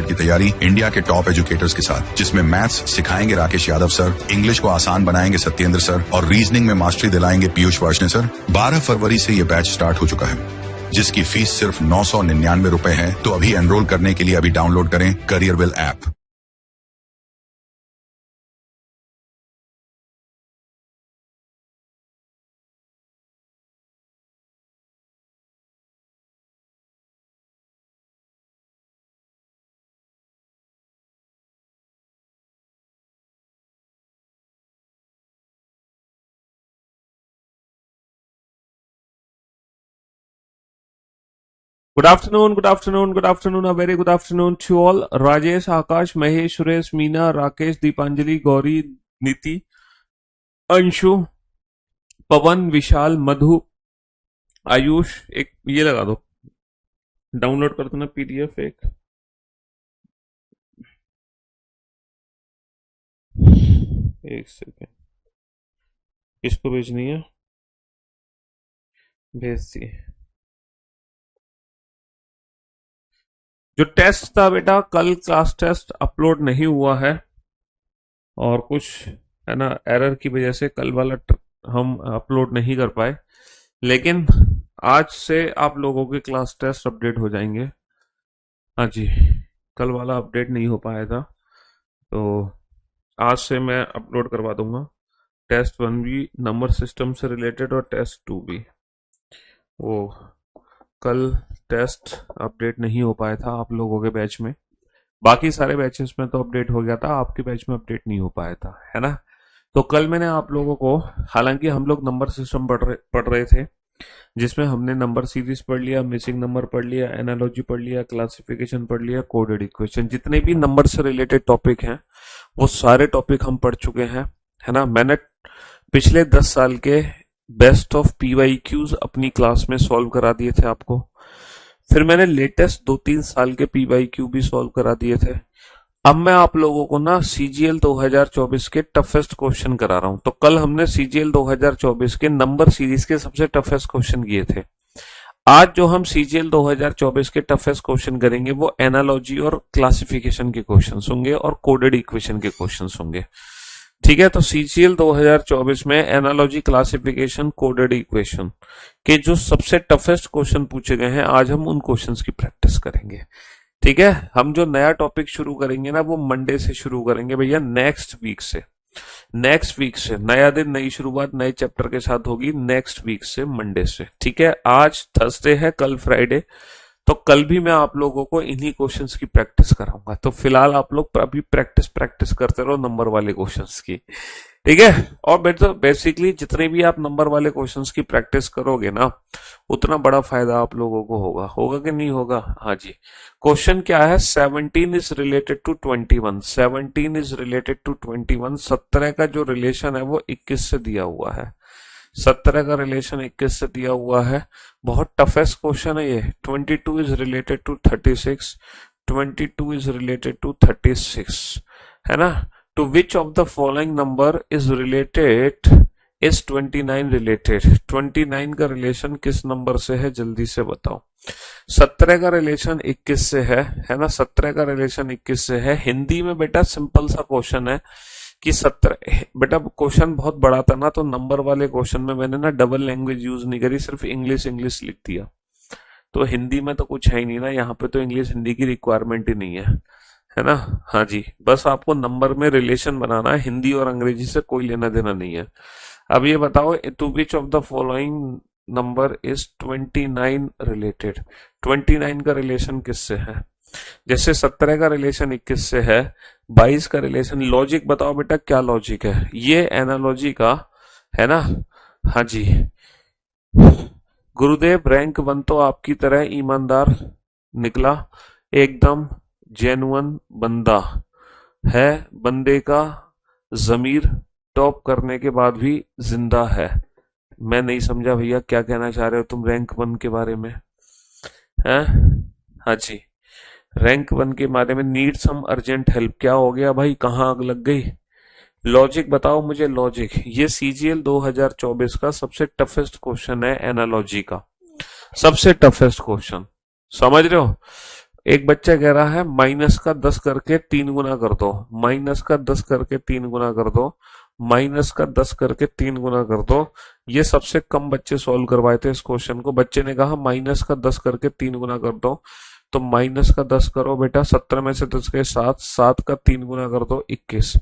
की तैयारी इंडिया के टॉप एजुकेटर्स के साथ, जिसमें मैथ्स सिखाएंगे राकेश यादव सर, इंग्लिश को आसान बनाएंगे सत्येंद्र सर और रीजनिंग में मास्टरी दिलाएंगे पीयूष वार्ष्णेय सर। 12 फरवरी से ये बैच स्टार्ट हो चुका है, जिसकी फीस सिर्फ 999 रुपए है। तो अभी एनरोल करने के लिए अभी डाउनलोड करें करियरविल app. Good afternoon, good afternoon, good afternoon, a very good afternoon to all. Rajesh, Akash, Mahesh, Suresh, Meena, Rakesh, Deepanjali, Gauri, Niti, Anshu, Pawan, Vishal, Madhu, Ayush, एक ये लगा दो, डाउनलोड कर दो ना पीडीएफ एक सेकेंड, किसको भेजनी है, भेज दी। जो टेस्ट था बेटा, कल क्लास टेस्ट अपलोड नहीं हुआ है और कुछ है ना एरर की वजह से कल वाला हम अपलोड नहीं कर पाए, लेकिन आज से आप लोगों के क्लास टेस्ट अपडेट हो जाएंगे। हाँ जी, कल वाला अपडेट नहीं हो पाया था तो आज से मैं अपलोड करवा दूंगा। टेस्ट 1 भी नंबर सिस्टम से रिलेटेड और टेस्ट 2 भी। वो कल टेस्ट अपडेट नहीं हो पाया था आप लोगों के बैच में, बाकी सारे बैचेस में तो अपडेट हो गया था, आपके बैच में अपडेट नहीं हो पाया था, है ना। तो कल मैंने आप लोगों को, हालांकि हम लोग नंबर सिस्टम पढ़ रहे थे, जिसमें हमने नंबर सीरीज पढ़ लिया, मिसिंग नंबर पढ़ लिया, एनालॉजी पढ़ लिया, क्लासिफिकेशन पढ़ लिया, कोडेड इक्वेशन, जितने भी नंबर से रिलेटेड टॉपिक हैं वो सारे टॉपिक हम पढ़ चुके हैं, है ना। मैंने पिछले 10 साल के बेस्ट ऑफ पीवाईक्यूज अपनी क्लास में सॉल्व करा दिए थे आपको, फिर मैंने लेटेस्ट 2-3 साल के पीवाईक्यू भी सॉल्व करा दिए थे। अब मैं आप लोगों को ना सीजीएल 2024 के टफेस्ट क्वेश्चन करा रहा हूं। तो कल हमने सीजीएल 2024 के नंबर सीरीज के सबसे टफेस्ट क्वेश्चन किए थे। आज जो हम सीजीएल 2024 के टफेस्ट क्वेश्चन करेंगे वो एनालॉजी और क्लासिफिकेशन के क्वेश्चन होंगे और कोडेड इक्वेशन के क्वेश्चन होंगे, ठीक है। तो सीजीएल 2024 में एनालॉजी, क्लासिफिकेशन, कोडेड इक्वेशन के जो सबसे टफेस्ट क्वेश्चन पूछे गए हैं, आज हम उन क्वेश्चंस की प्रैक्टिस करेंगे, ठीक है। हम जो नया टॉपिक शुरू करेंगे ना वो मंडे से शुरू करेंगे भैया, नेक्स्ट वीक से नया दिन, नई शुरुआत नए चैप्टर के साथ होगी नेक्स्ट वीक से, मंडे से, ठीक है। आज थर्सडे है, कल फ्राइडे, तो कल भी मैं आप लोगों को इन्हीं क्वेश्चंस की प्रैक्टिस कराऊंगा। तो फिलहाल आप लोग अभी प्रैक्टिस करते रहो नंबर वाले क्वेश्चंस की, ठीक है। और बेसिकली जितने भी आप नंबर वाले क्वेश्चंस की प्रैक्टिस करोगे ना, उतना बड़ा फायदा आप लोगों को होगा कि नहीं होगा। हाँ जी, क्वेश्चन क्या है, 17 is related to 21, 17 is related to 21, 17 का जो रिलेशन है वो 21 से दिया हुआ है, 17 का रिलेशन 21 से दिया हुआ है। बहुत टफेस्ट क्वेश्चन है ये। 22 is related to 36, 22 is related to 36, है ना। To which of the following number is related is 29 related, 29 का रिलेशन किस नंबर से है, जल्दी से बताओ। 17 का रिलेशन 21 से है ना, 17 का रिलेशन 21 से है। हिंदी में बेटा सिंपल सा क्वेश्चन है कि 17, बेटा क्वेश्चन बहुत बड़ा था ना, तो नंबर वाले क्वेश्चन में मैंने ना डबल लैंग्वेज यूज नहीं करी, सिर्फ इंग्लिश लिख दिया। तो हिंदी में तो कुछ है ही नहीं ना, यहाँ पे तो इंग्लिश हिंदी की रिक्वायरमेंट ही नहीं है ना। हाँ जी, बस आपको नंबर में रिलेशन बनाना है, हिंदी और अंग्रेजी से कोई लेना देना नहीं है। अब ये बताओ, to which of the following number is 29 related, 29 का रिलेशन किससे है। जैसे 17 का रिलेशन 21 से है, 22 का रिलेशन, लॉजिक बताओ बेटा क्या लॉजिक है, ये एनालॉजी का है ना। हाँ जी, गुरुदेव रैंक 1 तो आपकी तरह ईमानदार निकला, एकदम जेन्युइन बंदा है, बंदे का जमीर टॉप करने के बाद भी जिंदा है। मैं नहीं समझा भैया क्या कहना चाह रहे हो तुम रैंक 1 के बारे में, हैं। हाँ जी, रैंक 1 के बारे में, नीड सम अर्जेंट हेल्प, क्या हो गया भाई, कहाँ आग लग गई। लॉजिक बताओ मुझे, लॉजिक, ये सीजीएल 2024 का सबसे टफेस्ट क्वेश्चन है, एनालॉजी का सबसे टफेस्ट क्वेश्चन, समझ रहे हो। एक बच्चा कह रहा है माइनस का 10 करके 3 गुना कर दो, माइनस का 10 करके 3 गुना कर दो, माइनस का 10 करके 3 गुना कर दो। ये सबसे कम बच्चे सॉल्व करवाए थे इस क्वेश्चन को। बच्चे ने कहा माइनस का 10 करके 3 गुना कर दो, तो माइनस का 10 करो बेटा, 17 में से 10 गए 7, 7 का 3 गुना कर दो 21,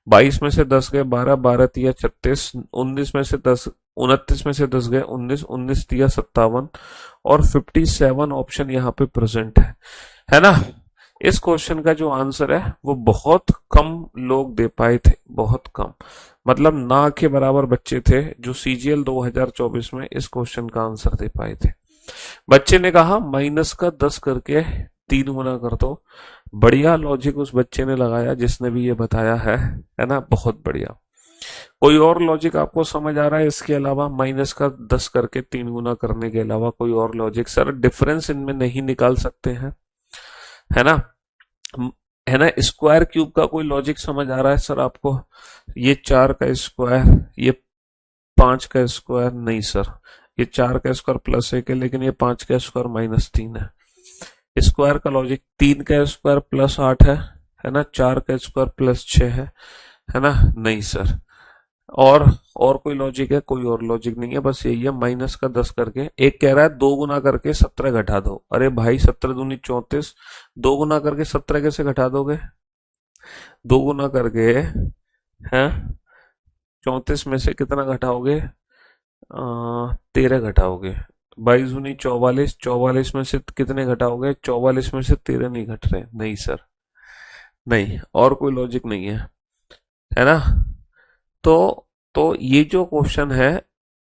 22 में से 10 गए 12, 12 तिया 36, 19 में से 10, 29 में से 10 गए 19, 19 तिया 57 और 57 ऑप्शन यहाँ पे प्रेजेंट है ना। इस क्वेश्चन का जो आंसर है वो बहुत कम लोग दे पाए थे, बहुत कम, मतलब ना के बराबर बच्चे थे जो सीजीएल 2024 में इस क्वेश्चन का आंसर दे पाए थे। बच्चे ने कहा माइनस का 10 करके 3 गुना कर दो। बढ़िया लॉजिक उस बच्चे ने लगाया जिसने भी ये बताया है ना, बहुत बढ़िया। कोई और लॉजिक आपको समझ आ रहा है इसके अलावा, माइनस का 10 करके 3 गुना करने के अलावा कोई और लॉजिक? सर डिफरेंस इनमें नहीं निकाल सकते हैं, है ना, है ना। स्क्वायर क्यूब का कोई लॉजिक समझ आ रहा है सर आपको? ये 4 का स्क्वायर, ये 5 का स्क्वायर, नहीं सर, ये 4 का स्क्वायर प्लस 1 है, लेकिन ये 5 का स्क्वायर माइनस 3 है। स्क्वायर का लॉजिक 3 का स्क्वायर प्लस 8 है ना, 4 का स्क्वायर प्लस 6 है ना, नहीं सर। और कोई लॉजिक है? कोई और लॉजिक नहीं है, बस यही है, माइनस का 10 करके। एक कह रहा है 2 गुना करके 17 घटा दो। अरे भाई 17 दूनी 34, 2 गुना करके 17 कैसे घटा दोगे? 2 गुना करके हैं 34 में से कितना घटाओगे? 13 घटाओगे। 22 दूनी 44, 44 में से कितने घटाओगे? 44 में से 13 नहीं घट रहे, नहीं सर, नहीं। और कोई लॉजिक नहीं है ना। तो ये जो क्वेश्चन है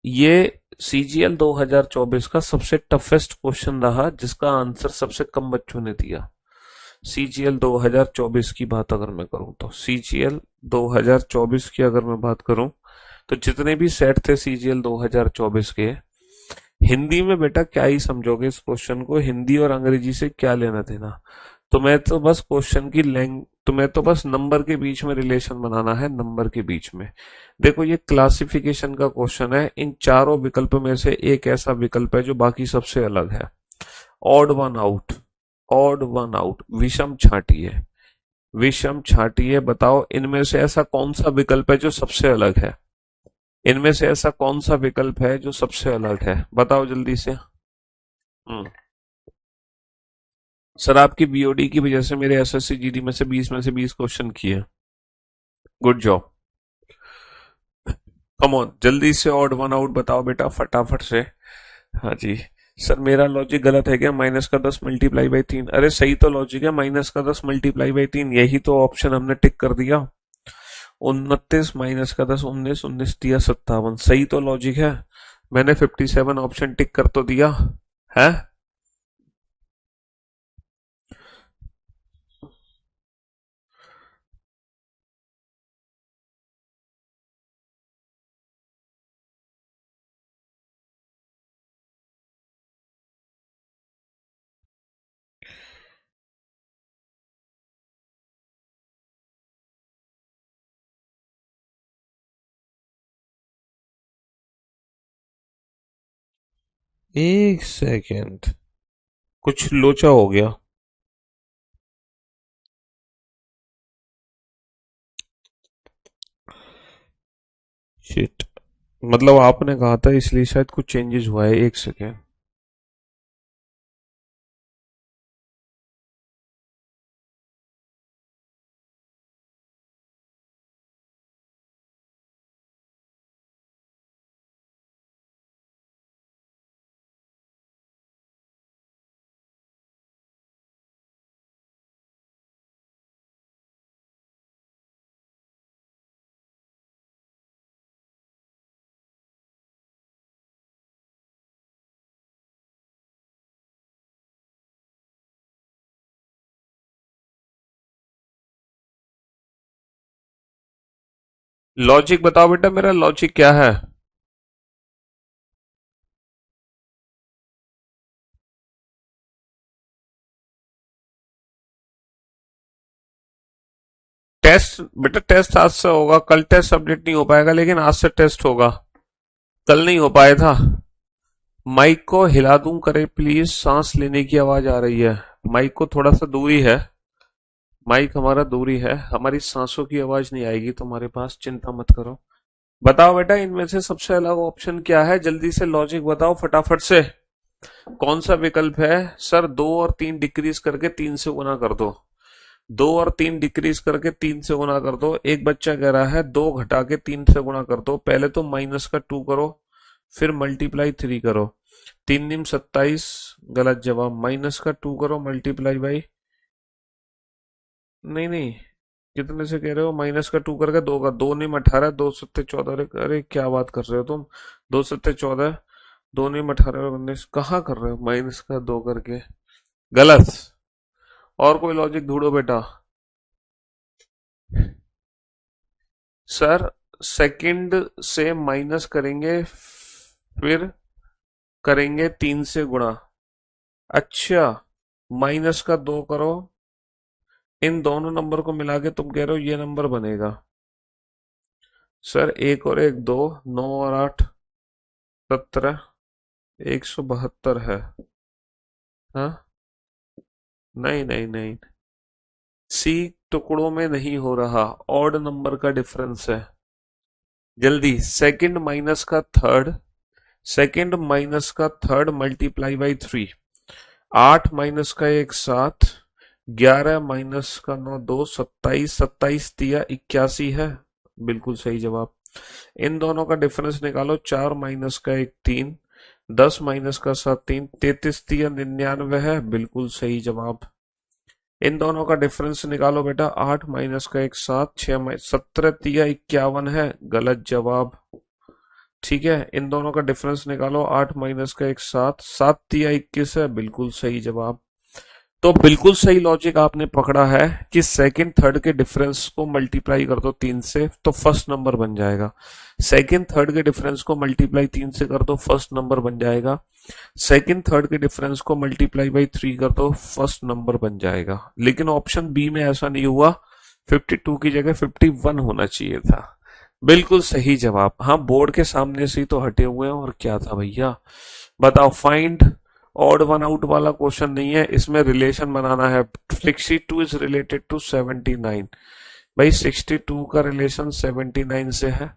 ये सीजीएल 2024 का सबसे टफेस्ट क्वेश्चन रहा, जिसका आंसर सबसे कम बच्चों ने दिया। सीजीएल 2024 की बात अगर मैं करूं तो, सीजीएल 2024 की अगर मैं बात करूं तो जितने भी सेट थे सीजीएल 2024 के, हिंदी में बेटा क्या ही समझोगे इस क्वेश्चन को, हिंदी और अंग्रेजी से क्या लेना देना। तुम्हें तो बस क्वेश्चन की तुम्हें तो बस नंबर के बीच में रिलेशन बनाना है, नंबर के बीच में। देखो ये क्लासिफिकेशन का क्वेश्चन है, इन चारों विकल्प में से एक ऐसा विकल्प है जो बाकी सबसे अलग है। Odd one out, odd one out, विषम छांटिए, विषम छांटिए। बताओ इनमें से ऐसा कौन सा विकल्प है जो सबसे अलग है? इनमें से ऐसा कौन सा विकल्प है जो सबसे अलग है? बताओ जल्दी से। सर आपकी बीओडी की वजह से मेरे एसएससी जीडी में से 20 क्वेश्चन किए। गुड जॉब, कम ऑन, जल्दी से ऑड वन आउट बताओ बेटा फटाफट से। हाँ जी सर, मेरा लॉजिक गलत है क्या? माइनस का 10 मल्टीप्लाई बाई 3, अरे सही तो लॉजिक है, माइनस का 10 मल्टीप्लाई बाई 3, यही तो ऑप्शन हमने टिक कर दिया। 29 माइनस का 10 19, 19 दिया 57, सही तो लॉजिक है। मैंने 57 ऑप्शन टिक कर तो दिया है। एक सेकेंड, कुछ लोचा हो गया। शिट, मतलब आपने कहा था इसलिए शायद कुछ चेंजेस हुआ है। एक सेकेंड, लॉजिक बताओ बेटा, मेरा लॉजिक क्या है? टेस्ट बेटा, टेस्ट आज से होगा, कल टेस्ट अपडेट नहीं हो पाएगा, लेकिन आज से टेस्ट होगा। कल नहीं हो पाया था। माइक को हिला दूं करे प्लीज, सांस लेने की आवाज आ रही है। माइक को थोड़ा सा दूरी है, माइक हमारा दूरी है, हमारी सांसों की आवाज नहीं आएगी तुम्हारे पास, चिंता मत करो। बताओ बेटा इनमें से सबसे अलग ऑप्शन क्या है, जल्दी से लॉजिक बताओ फटाफट से। कौन सा विकल्प है? सर 2 और 3 डिक्रीज करके 3 से गुना कर दो। 2 और 3 डिक्रीज करके 3 से गुना कर दो। एक बच्चा कह रहा है 2 घटा के 3 से गुना कर दो। पहले तो -2 करो, फिर ×3 करो। 3×9 = 27, गलत जवाब। -2 करो, मल्टीप्लाई बाई, नहीं नहीं, कितने से कह रहे हो? -2 करके 2 का, 2×9 = 18, 2×7 = 14। अरे अरे क्या बात कर रहे हो तुम? 2×7 = 14, 2×9 = 18, 19, कहाँ कर रहे हो -2 करके? गलत। और कोई लॉजिक ढूंढो बेटा। सर सेकंड से माइनस करेंगे, फिर करेंगे 3 से गुणा। अच्छा, -2 करो, इन दोनों नंबर को मिला के तुम कह रहे हो ये नंबर बनेगा। सर 1 और 1 2, 9 और 8 17, 172 है। हाँ, नहीं नहीं नहीं, सी टुकड़ों में नहीं हो रहा, ऑड नंबर का डिफरेंस है। जल्दी, सेकंड मल्टीप्लाई बाई 3। 8 - 1 7, 11 - 9 2, 27, 27×3 = 81 है। बिल्कुल सही जवाब। इन दोनों का डिफरेंस निकालो। 4 - 1 3, 10 - 7 3, 33×3 = 99 है। बिल्कुल सही जवाब। इन दोनों का डिफरेंस निकालो बेटा। 8 - 1 7, 17×3 = 51 है। गलत जवाब। ठीक है, इन दोनों का डिफरेंस निकालो। 8 - 1 7, 7×3 = 21 है। बिल्कुल सही जवाब। तो बिल्कुल सही लॉजिक आपने पकड़ा है कि सेकंड थर्ड के डिफरेंस को मल्टीप्लाई कर दो 3 से तो फर्स्ट नंबर बन जाएगा। सेकंड थर्ड के डिफरेंस को मल्टीप्लाई 3 से कर दो, फर्स्ट नंबर बन जाएगा। सेकंड थर्ड के डिफरेंस को मल्टीप्लाई बाई 3 कर दो, फर्स्ट नंबर बन जाएगा। लेकिन ऑप्शन बी में ऐसा नहीं हुआ, 52 की जगह 51 होना चाहिए था। बिल्कुल सही जवाब। हाँ, बोर्ड के सामने से ही तो हटे हुए हैं, और क्या था भैया। बताओ, फाइंड ऑड वन आउट वाला क्वेश्चन नहीं है, इसमें रिलेशन बनाना है। 62 इज रिलेटेड टू 79। भाई 62 का रिलेशन 79 से है।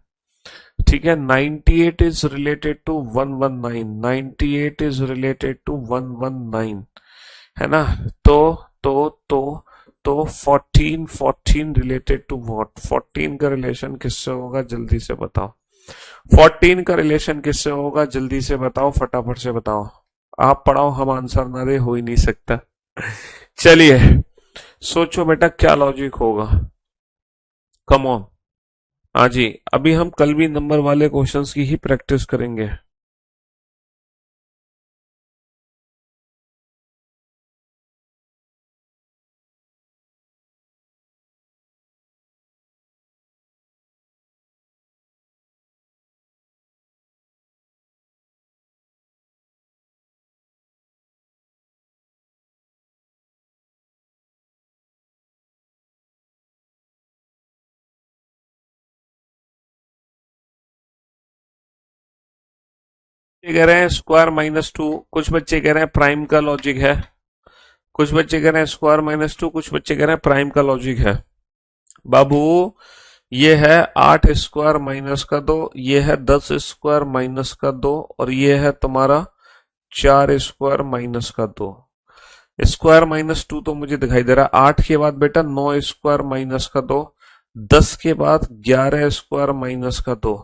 ठीक है, 98 is related to 119, 98 is related to 119, है ना? तो तो तो तो 14 रिलेटेड टू व्हाट? 14 का रिलेशन किससे होगा, जल्दी से बताओ। 14 का रिलेशन किससे होगा, जल्दी से बताओ, फटाफट से बताओ। आप पढ़ाओ, हम आंसर ना दे, हो ही नहीं सकता। चलिए, सोचो बेटा क्या लॉजिक होगा। Come on. हाँ जी, अभी हम कल भी नंबर वाले क्वेश्चंस की ही प्रैक्टिस करेंगे। ये कह रहे हैं स्क्वायर -2, कुछ बच्चे कह रहे हैं प्राइम का लॉजिक है, कुछ बच्चे कह रहे हैं स्क्वायर -2, कुछ बच्चे कह रहे हैं प्राइम का लॉजिक है। बाबू, ये है 8 स्क्वायर -2, ये है 10 स्क्वायर -2, और ये है तुम्हारा 4 स्क्वायर -2। स्क्वायर -2 तो मुझे दिखाई दे रहा है। 8 के बाद बेटा 9 स्क्वायर -2, 10 के बाद 11 स्क्वायर -2,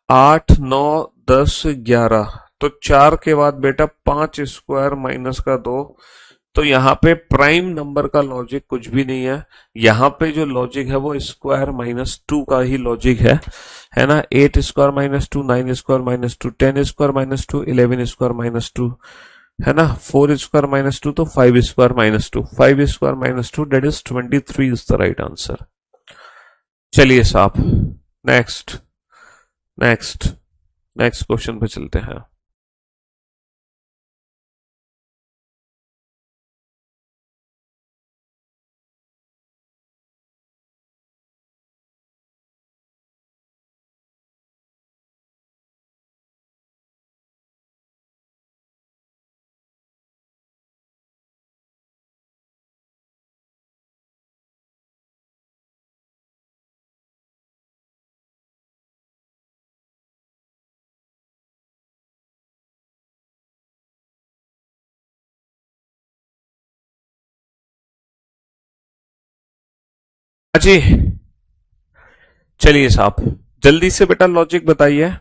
8 9 10 11, तो 4 के बाद बेटा 5 स्क्वायर -2। तो यहाँ पे प्राइम नंबर का लॉजिक कुछ भी नहीं है। यहाँ पे जो लॉजिक है वो स्क्वायर -2 का ही लॉजिक है ना? 8 स्क्वायर -2, 9 स्क्वायर -2, 10 स्क्वायर -2, 11 स्क्वायर -2, है ना? 4 स्क्वायर -2, तो 5 square -2, 5 square -2, that is 23 is the right answer. चलिए साहब, नेक्स्ट नेक्स्ट नेक्स्ट क्वेश्चन पे चलते हैं। जी चलिए साहब, जल्दी से बेटा लॉजिक बताइए।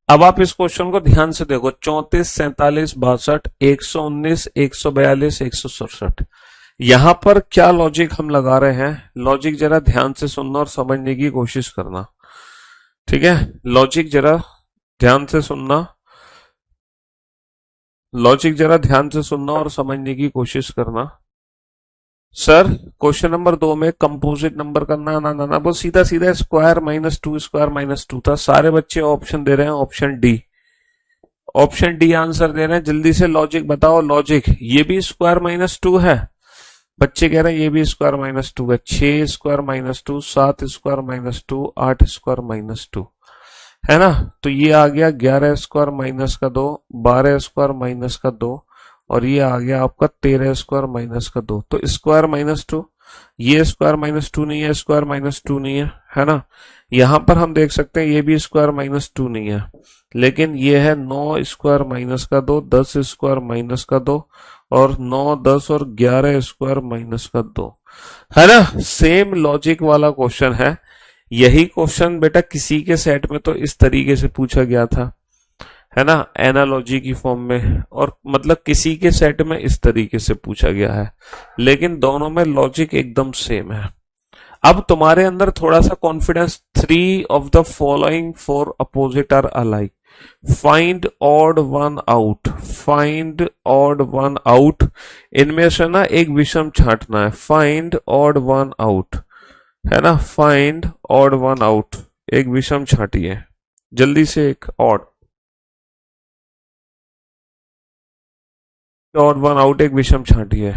अब आप इस क्वेश्चन को ध्यान से देखो, 34, 47, 62, 119, 142, 167, यहां पर क्या लॉजिक हम लगा रहे हैं? लॉजिक जरा ध्यान से सुनना और समझने की कोशिश करना, ठीक है? लॉजिक जरा ध्यान से सुनना, लॉजिक जरा ध्यान से सुनना और समझने की कोशिश करना। सर, क्वेश्चन नंबर 2 में कंपोजिट नंबर करना ना ना ना, वो सीधा सीधा स्क्वायर -2 था। सारे बच्चे ऑप्शन दे रहे हैं, option D, option D answer दे रहे हैं। जल्दी से लॉजिक बताओ। लॉजिक, ये भी स्क्वायर -2 है। बच्चे कह रहे हैं ये भी स्क्वायर -2 है। 6 स्क्वायर -2, 7 स्क्वायर -2, 8 स्क्वायर -2, है ना? तो ये आ गया 11 स्क्वायर -2, 12 स्क्वायर -2, और ये आ गया आपका 13 स्क्वायर -2। तो स्क्वायर -2, ये स्क्वायर -2 नहीं है, स्क्वायर -2 नहीं है ना? यहां पर हम देख सकते हैं ये भी स्क्वायर -2 नहीं है, लेकिन ये है 9 स्क्वायर -2, 10 स्क्वायर -2, और 9, 10 और 11 स्क्वायर -2, है ना? सेम लॉजिक वाला क्वेश्चन है। यही क्वेश्चन बेटा किसी के सेट में तो इस तरीके से पूछा गया था, है ना, एनालॉजी की फॉर्म में, और मतलब किसी के सेट में इस तरीके से पूछा गया है, लेकिन दोनों में लॉजिक एकदम सेम है। अब तुम्हारे अंदर थोड़ा सा confidence, 3 of the following 4 opposite are alike, find odd one out, find odd one out, इनमें से ना एक विषम छांटना है। फाइंड ऑड वन आउट, है ना? फाइंड ऑड वन आउट, एक विषम छांटिए जल्दी से, एक ऑड वन आउट, एक विषम छांटिए।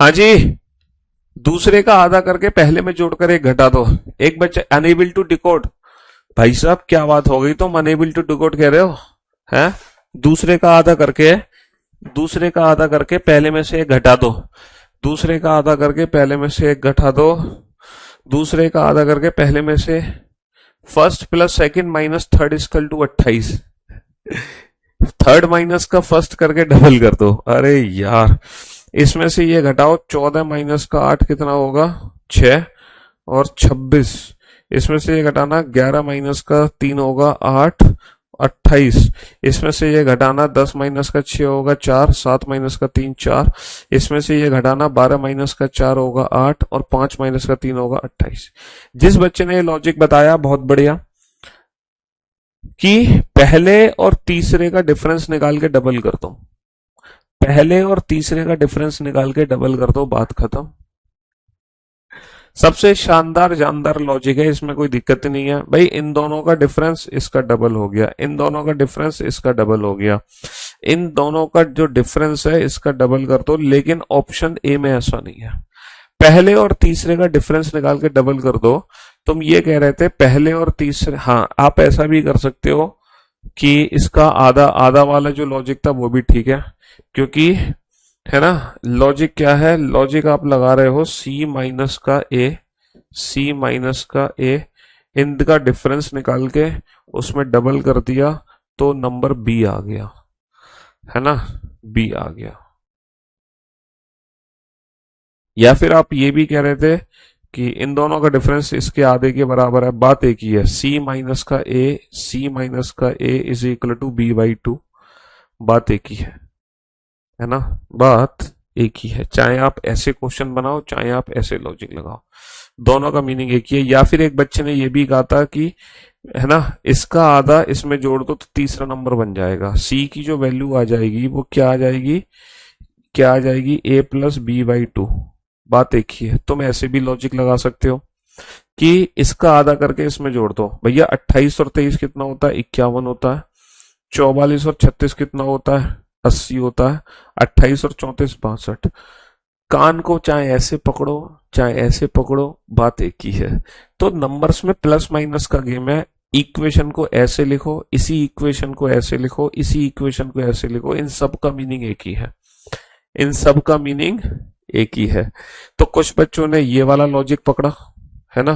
हाँ जी, दूसरे का आधा करके पहले में जोड़कर एक घटा दो। एक बच्चा अनेबल टू डिकोड। भाई साहब क्या बात हो गई, तुम अनेबल टू डिकोड कह रहे हो? हैं? दूसरे का आधा करके, दूसरे का आधा करके पहले में से एक घटा दो। दूसरे का आधा करके पहले में से एक घटा दो। दूसरे का आधा करके पहले में से first plus second minus third equal to 28। Third minus का फर्स्ट करके डबल कर दो। अरे यार, इसमें से ये घटाओ, 14 माइनस का 8 कितना होगा? 6 और 26। इसमें से ये घटाना, 11 माइनस का 3 होगा 8, 28। इसमें से ये घटाना, 10 माइनस का 6 होगा 4, 7 माइनस का 3 4। इसमें से ये घटाना, 12 माइनस का 4 होगा 8 और 5 माइनस का 3 होगा 28। जिस बच्चे ने ये लॉजिक बताया बहुत बढ़िया, कि पहले और तीसरे का डिफरेंस निकाल के डबल कर दो। पहले और तीसरे का डिफरेंस निकाल के डबल कर दो, बात खत्म। सबसे शानदार जानदार लॉजिक है, इसमें कोई दिक्कत नहीं है भाई। इन दोनों का डिफरेंस इसका डबल हो गया, इन दोनों का डिफरेंस इसका डबल हो गया, इन दोनों का जो डिफरेंस है इसका डबल कर दो। लेकिन ऑप्शन ए में ऐसा नहीं है, पहले और तीसरे का डिफरेंस निकाल के डबल कर दो। तुम ये कह रहे थे पहले और तीसरे, हाँ आप ऐसा भी कर सकते हो कि इसका आधा आधा वाला जो लॉजिक था वो भी ठीक है, क्योंकि है ना, लॉजिक क्या है, लॉजिक आप लगा रहे हो सी माइनस का ए, सी माइनस का ए, इनका डिफरेंस निकाल के उसमें डबल कर दिया तो नंबर बी आ गया, है ना, बी आ गया। या फिर आप ये भी कह रहे थे कि इन दोनों का डिफरेंस इसके आधे के बराबर है, बात एक ही है, सी माइनस का ए, सी माइनस का A is equal to B by 2, बात एक ही है ना, बात एक ही है। चाहे आप ऐसे क्वेश्चन बनाओ, चाहे आप ऐसे लॉजिक लगाओ, दोनों का मीनिंग एक ही है। या फिर एक बच्चे ने ये भी कहा था कि है ना, इसका आधा इसमें जोड़ दो तो तीसरा नंबर बन जाएगा। सी की जो वैल्यू आ जाएगी वो क्या आ जाएगी, क्या आ जाएगी, ए प्लस बी बाई 2, बात एक ही है। तुम ऐसे भी लॉजिक लगा सकते हो कि इसका आधा करके इसमें जोड़ दो। भैया 28 और 23 कितना होता है, 51 होता है। 44 और 36 कितना होता है, 80 होता है। 28 और 34 62। कान को चाहे ऐसे पकड़ो चाहे ऐसे पकड़ो, बात एक ही है। तो नंबर्स में प्लस माइनस का गेम है। इक्वेशन को ऐसे लिखो, इसी इक्वेशन को ऐसे लिखो, इसी इक्वेशन को ऐसे लिखो, इन सब का मीनिंग एक ही है, इन सब का मीनिंग एक ही है। तो कुछ बच्चों ने ये वाला लॉजिक पकड़ा, है ना,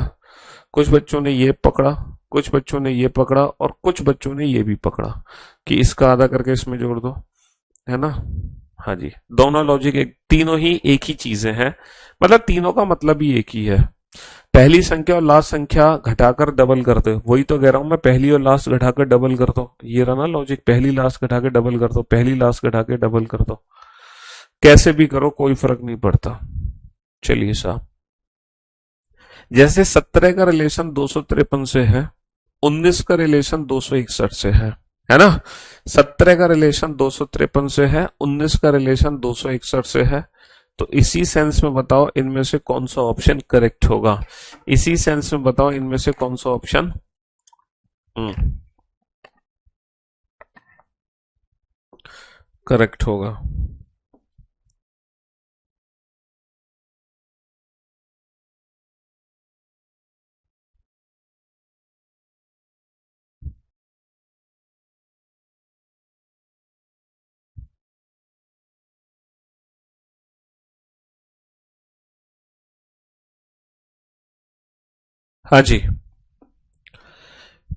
कुछ बच्चों ने ये पकड़ा, कुछ बच्चों ने ये पकड़ा और कुछ बच्चों ने ये भी पकड़ा कि इसका आधा करके इसमें जोड़ दो, है ना। हाँ जी, दोनों लॉजिक एक, तीनों ही एक ही चीजें हैं, मतलब तीनों का मतलब ही एक ही है। पहली संख्या और लास्ट संख्या घटाकर डबल कर दो, वही तो कह रहा हूं मैं, पहली और लास्ट घटाकर डबल कर दो, ये रहा ना लॉजिक, पहली लास्ट घटा के डबल कर दो, पहली लास्ट घटा के डबल कर दो, कैसे भी करो कोई फर्क नहीं पड़ता। चलिए साहब, जैसे 17 का रिलेशन 253 से है, 19 का रिलेशन 261 से है ना। 17 का रिलेशन 253 से है, 19 का रिलेशन 261 से है। तो इसी सेंस में बताओ इनमें से कौन सा ऑप्शन करेक्ट होगा, इसी सेंस में बताओ इनमें से कौन सा ऑप्शन करेक्ट होगा। हाँ जी,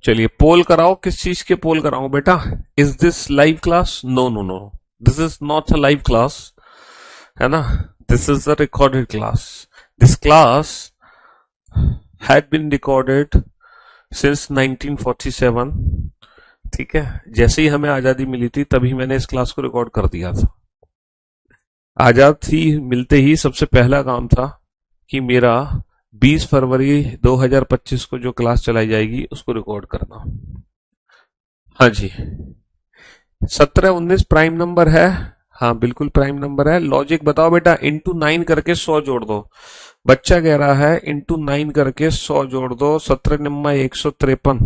चलिए पोल कराओ, किस चीज के पोल कराओ बेटा, is this live class, no no no, this is not a live class, है ना, this is a recorded class. This class had been recorded since 1947, ठीक है, जैसे ही हमें आजादी मिली थी तभी मैंने इस क्लास को रिकॉर्ड कर दिया था। आजादी मिलते ही सबसे पहला काम था कि मेरा 20 फरवरी 2025 को जो क्लास चलाई जाएगी उसको रिकॉर्ड करना। हाँ जी, 17 19 प्राइम नंबर है, हाँ बिल्कुल प्राइम नंबर है। लॉजिक बताओ बेटा, इंटू 9 करके 100 जोड़ दो। बच्चा कह रहा है इंटू 9 करके 100 जोड़ दो, 17 निम्मा 153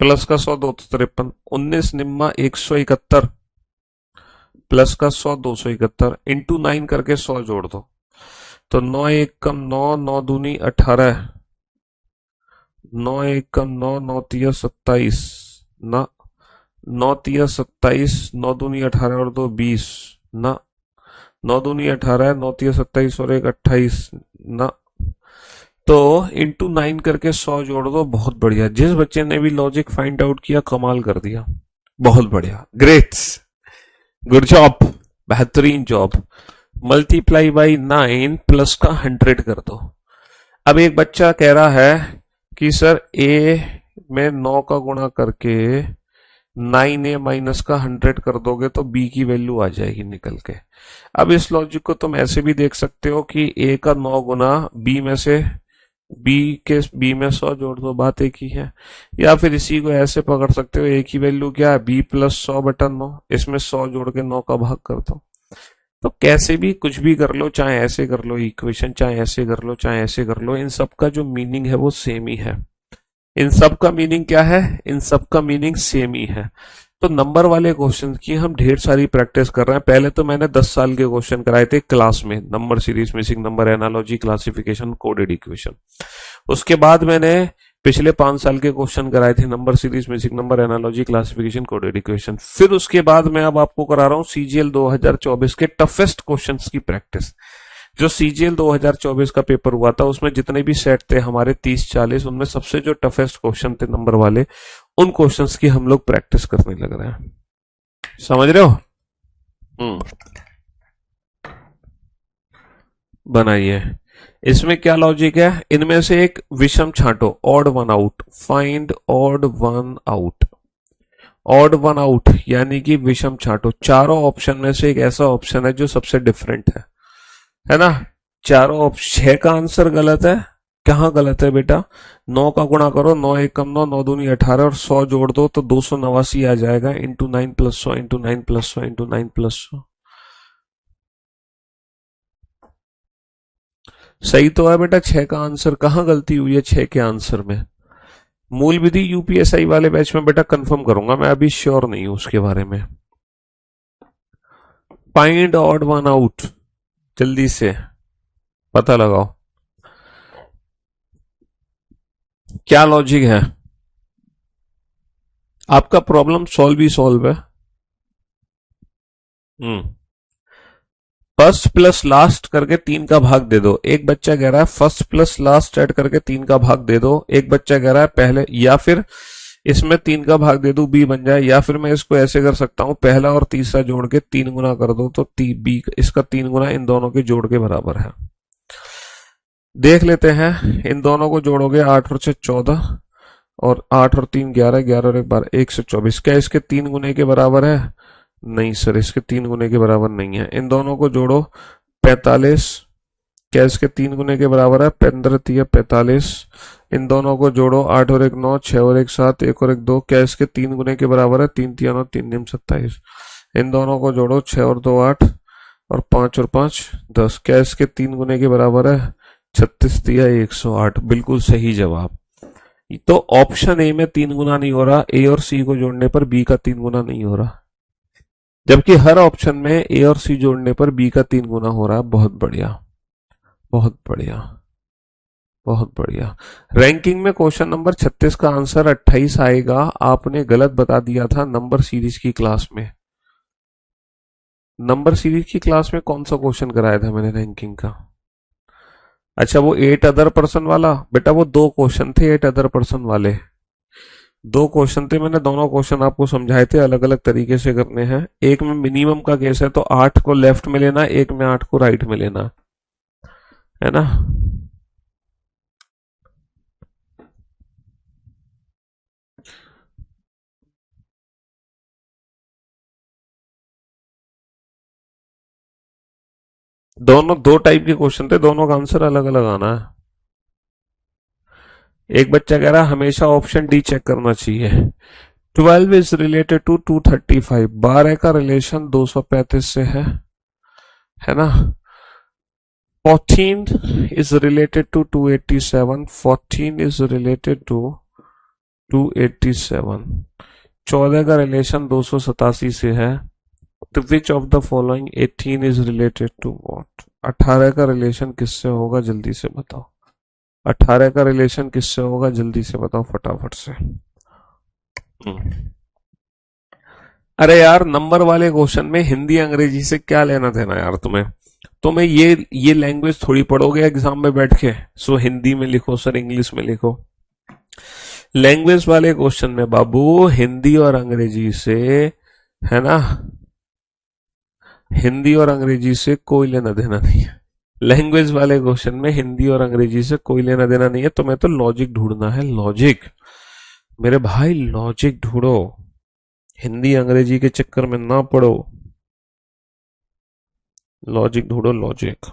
प्लस का 100 253, 19 निम्मा 171 प्लस का 100 271 इंटू 9 करके 100 जोड़ दो तो 9 एक कम 9 9 दूनी 18 9 एक कम 9 9 तिया 27 ना 9 तिया 27 9 दूनी 18 और 2 20 ना 9 दूनी 18 9 तिया 27 और 1 28 ना तो इंटू 9 करके 100 जोड़ दो। बहुत बढ़िया, जिस बच्चे ने भी लॉजिक फाइंड आउट किया कमाल कर दिया, बहुत बढ़िया, ग्रेट, गुड जॉब, बेहतरीन जॉब। मल्टीप्लाई बाई 9 प्लस का 100 कर दो। अब एक बच्चा कह रहा है कि सर ए में 9 का गुणा करके 9a माइनस का 100 कर दोगे तो b की वैल्यू आ जाएगी निकल के। अब इस लॉजिक को तुम ऐसे भी देख सकते हो कि a का 9 गुना b में से b में 100 जोड़ दो, बात एक ही है। या फिर इसी को ऐसे पकड़ सकते हो, a की वैल्यू क्या है, b प्लस 100 बटा 9, इसमें 100 जोड़ के 9 का भाग कर दो। तो कैसे भी कुछ भी कर लो, चाहे ऐसे कर लो इक्वेशन, चाहे ऐसे कर लो, चाहे ऐसे कर लो, इन सब का जो मीनिंग है वो सेम ही है। इन सब का मीनिंग क्या है, इन सब का मीनिंग सेम ही है। तो नंबर वाले क्वेश्चन की हम ढेर सारी प्रैक्टिस कर रहे हैं। पहले तो मैंने 10 साल के क्वेश्चन कराए थे क्लास में, number series, missing number, analogy, classification, coded equation. उसके बाद मैंने पिछले 5 साल के क्वेश्चन कराए थे, number series, missing number, analogy, classification, coded equation. फिर उसके बाद मैं अब आपको करा रहा हूं सीजीएल 2024 के टफेस्ट क्वेश्चंस की प्रैक्टिस। जो सीजीएल 2024 का पेपर हुआ था उसमें जितने भी सेट थे हमारे 30-40, उनमें सबसे जो टफेस्ट क्वेश्चन थे नंबर वाले, उन क्वेश्चंस की हम लोग प्रैक्टिस करने लग रहे हैं। समझ रहे हो? बनाइए। इसमें क्या लॉजिक है, इनमें से एक विषम छांटो, odd one out, find odd one out. Odd one out यानी कि विषम छांटो। चारों ऑप्शन में से एक ऐसा ऑप्शन है जो सबसे डिफरेंट है ना। चारों 6 का आंसर गलत है। कहाँ गलत है बेटा, 9 का गुणा करो, 9 एक कम 9 9 दूनी 18 और 100 जोड़ दो तो 289 आ जाएगा, into 9 plus 100 into 9 plus 100 into 9 plus 100। सही तो है बेटा 6 का आंसर। कहाँ गलती हुई है 6 के आंसर में? मूल विधि यूपीएसआई वाले बैच में बेटा कंफर्म करूंगा, मैं अभी श्योर नहीं हूं उसके बारे में। फाइंड ऑड वन आउट, जल्दी से पता लगाओ क्या लॉजिक है। आपका प्रॉब्लम सॉल्व ही सॉल्व है। फर्स्ट प्लस लास्ट करके 3 का भाग दे दो। एक बच्चा कह रहा है फर्स्ट प्लस लास्ट ऐड करके 3 का भाग दे दो। एक बच्चा कह रहा है पहले, या फिर इसमें 3 का भाग दे दो बी बन जाए, या फिर मैं इसको ऐसे कर सकता हूं, पहला और तीसरा जोड़ के 3 गुना कर दो तो बी इसका 3 गुना इन दोनों के जोड़ के बराबर है। देख लेते हैं, इन दोनों को जोड़ोगे 8 और 6 14 और 8 और 3 11, 11 और 1 12, 124। क्या इसके 3 गुने के बराबर है? नहीं सर, इसके 3 गुने के बराबर नहीं है। इन दोनों को जोड़ो 45। क्या इसके 3 गुने के बराबर है? 15 3 45। इन दोनों को जोड़ो 8 और 1 9, 6 और 1 7, 1 और 1 2। क्या इसके 3 गुने के बराबर है? 3 3 9, 3 3 27। इन दोनों को जोड़ो 6 और 2 8 और 5 और 5 10। क्या इसके 3 गुने के बराबर है? 36 दिया 108। बिल्कुल सही जवाब। तो ऑप्शन ए में 3 गुना नहीं हो रहा, ए और सी को जोड़ने पर बी का 3 गुना नहीं हो रहा, जबकि हर ऑप्शन में ए और सी जोड़ने पर बी का 3 गुना हो रहा है। बहुत बढ़िया, बहुत बढ़िया, बहुत बढ़िया। रैंकिंग में क्वेश्चन नंबर 36 का आंसर 28 आएगा। आपने गलत बता दिया था नंबर सीरीज की क्लास में। नंबर सीरीज की क्लास में कौन सा क्वेश्चन कराया था मैंने रैंकिंग का? अच्छा, वो 8 अदर पर्सन वाला। बेटा वो 2 क्वेश्चन थे 8 अदर पर्सन वाले, 2 क्वेश्चन थे। मैंने दोनों क्वेश्चन आपको समझाए थे, अलग अलग तरीके से करने हैं। एक में मिनिमम का केस है तो 8 को लेफ्ट में लेना, एक में 8 को राइट में लेना, है ना। दोनों 2 टाइप के क्वेश्चन थे, दोनों का आंसर अलग अलग आना है। एक बच्चा कह रहा है हमेशा ऑप्शन डी चेक करना चाहिए। 12 इज रिलेटेड टू 235। 12 का रिलेशन 235 से है ना। 14 is related to 287. 14 is related to 287। 14 का रिलेशन 287 से है। तो which of the following 18 is related to what? 18 का रिलेशन किससे होगा, जल्दी से बताओ। 18 का रिलेशन किससे होगा, जल्दी से बताओ फटाफट से। अरे यार, नंबर वाले क्वेश्चन में हिंदी अंग्रेजी से क्या लेना देना यार तुम्हें। तुम्हें ये लैंग्वेज थोड़ी पढ़ोगे एग्जाम में बैठ के, सो हिंदी में लिखो सर, इंग्लिश में लिखो। लैंग्वेज वाले क्वेश्चन में बाबू हिंदी और अंग्रेजी से, है ना, हिंदी और अंग्रेजी से कोई लेना देना नहीं है। लैंग्वेज वाले क्वेश्चन में हिंदी और अंग्रेजी से कोई लेना देना नहीं है। तुम्हें तो लॉजिक ढूंढना है, लॉजिक मेरे भाई, लॉजिक ढूंढो, हिंदी अंग्रेजी के चक्कर में ना पड़ो, लॉजिक ढूंढो, लॉजिक।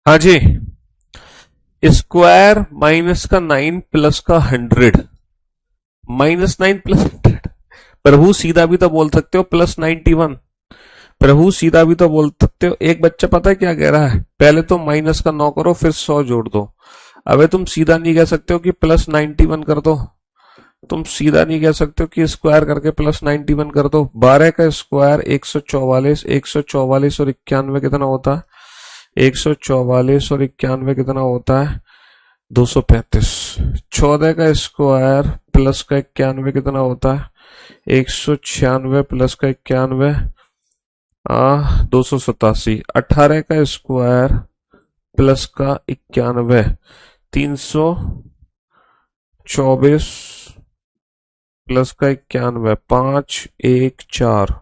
हाँ जी, स्क्वायर माइनस का 9 प्लस का 100, -9 प्लस 100। प्रभु सीधा भी तो बोल सकते हो +91। प्रभु सीधा भी तो बोल सकते हो। एक बच्चा पता है क्या कह रहा है, पहले तो माइनस का 9 करो फिर 100 जोड़ दो। अबे तुम सीधा नहीं कह सकते हो कि +91 कर दो, तुम सीधा नहीं कह सकते हो कि स्क्वायर करके +91 कर दो। 12 का स्क्वायर 144, 144 और 91 कितना होता है, 144 और 91 कितना होता है, 235। 14 का स्क्वायर प्लस का 91 कितना होता है, 196 प्लस का 91 287। 18 का स्क्वायर प्लस का 91 324 प्लस का 91 514